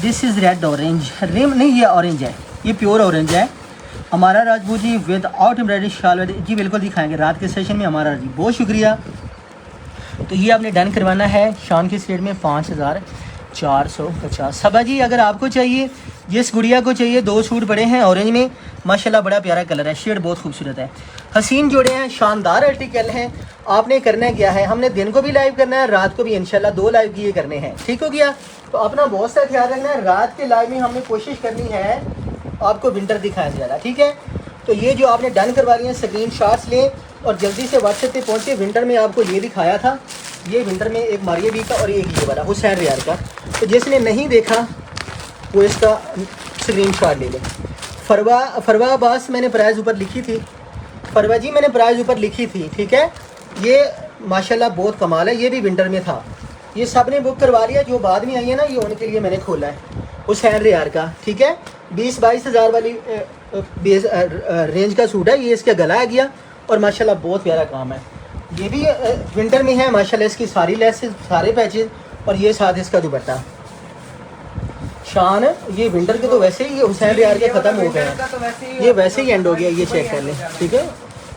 दिस इज़ रेड ऑरेंज, रिम नहीं, ये ऑरेंज है, ये प्योर ऑरेंज है हमारा Rajput ji, without embroidery शाल जी, बिल्कुल दिखाएंगे रात के सेशन में हमारा जी। बहुत शुक्रिया। तो ये आपने डन करवाना है शान किस रेट में 5450। सबा जी अगर आपको चाहिए, जिस गुड़िया को चाहिए, 2 सूट पड़े हैं ऑरेंज में, माशाल्लाह बड़ा प्यारा कलर है, शेड बहुत खूबसूरत है, हसीन जोड़े हैं, शानदार आर्टिकल हैं। आपने करना क्या है, हमने दिन को भी लाइव करना है, रात को भी इंशाल्लाह 2 लाइव किए करने हैं, ठीक हो गया। तो अपना बहुत सा ख्याल रखना है। रात के लाइव में हमने कोशिश करनी है आपको विंटर दिखाया ज़्यादा, ठीक है। तो ये जो आपने डन करवा रही हैं स्क्रीन शॉट्स लें और जल्दी से व्हाट्सएप पे पहुँचे। विंटर में आपको ये दिखाया था, ये विंटर में एक मारिया बी का और एक ये वाला हुसैन रियार का। तो जिसने नहीं देखा वो इसका स्क्रीन शॉट ले लें। फरवा अब्बास मैंने प्राइस ऊपर लिखी थी, फरवा जी मैंने प्राइस ऊपर लिखी थी, ठीक है। ये माशाल्लाह बहुत कमाल है, ये भी विंटर में था, ये सब ने बुक करवा लिया। जो बाद में आई है ना, ये उनके लिए मैंने खोला है हुसैन रियार का, ठीक है। 20-22 हज़ार वाली रेंज का सूट है, ये इसका गला आ गया और माशाल्लाह बहुत प्यारा काम है। ये भी विंटर में है माशाल्लाह, इसकी सारी लेसेस, सारे पैचेस और ये साथ इसका दुपट्टा। शान ये विंटर के तो वैसे ही, ये हुसैन रियार के ख़त्म हो गए हैं, ये वैसे ही एंड हो गया, ये चेक कर लें, ठीक है।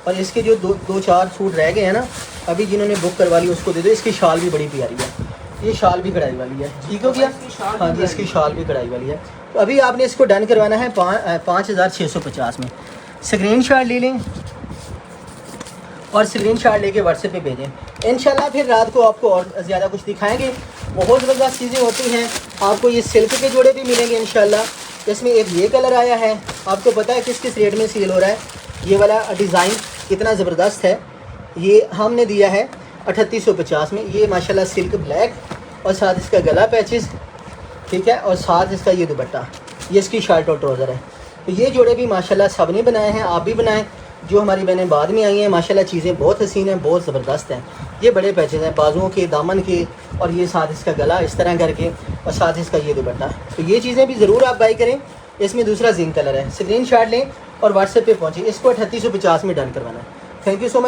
और इसके जो 2-4 सूट रह गए हैं ना अभी, जिन्होंने बुक करवा ली उसको दे दो। इसकी शाल भी बड़ी प्यारी है, ये शाल भी कढ़ाई वाली है, ठीक हो गया। हाँ जी, इसकी शाल भी कढ़ाई वाली है। तो अभी आपने इसको डन करवाना है 5650 में। स्क्रीन शॉट ले लें और स्क्रीन शॉट लेके व्हाट्सएप पे भेजें। इंशाल्लाह फिर रात को आपको और ज़्यादा कुछ दिखाएंगे, बहुत ज़बरदस्त चीज़ें होती हैं। आपको ये सिल्क के जोड़े भी मिलेंगे इंशाल्लाह। इसमें एक ये कलर आया है, आपको पता है किस किस रेट में सेल हो रहा है। ये वाला डिज़ाइन कितना ज़बरदस्त है, ये हमने दिया है 3850 में। ये माशाल्लाह सिल्क ब्लैक और साथ इसका गला पैचेस, ठीक है, और साथ इसका ये दुपट्टा, ये इसकी शर्ट और ट्राउज़र है। तो ये जोड़े भी माशाल्लाह सब ने बनाए हैं, आप भी बनाएं। जो हमारी बहनें बाद में आई हैं माशाल्लाह चीज़ें बहुत हसीन हैं, बहुत ज़बरदस्त हैं। ये बड़े पैचेस हैं बाजुओं के, दामन के, और ये साथ इसका गला इस तरह करके और साथ इसका ये दुपट्टा। तो ये चीज़ें भी ज़रूर आप बाई करें। इसमें दूसरा जिंक कलर है, स्क्रीन शॉट लें और व्हाट्सएप पे पहुँचे। इसको 3850 में डन करवाना है। Thank you so much.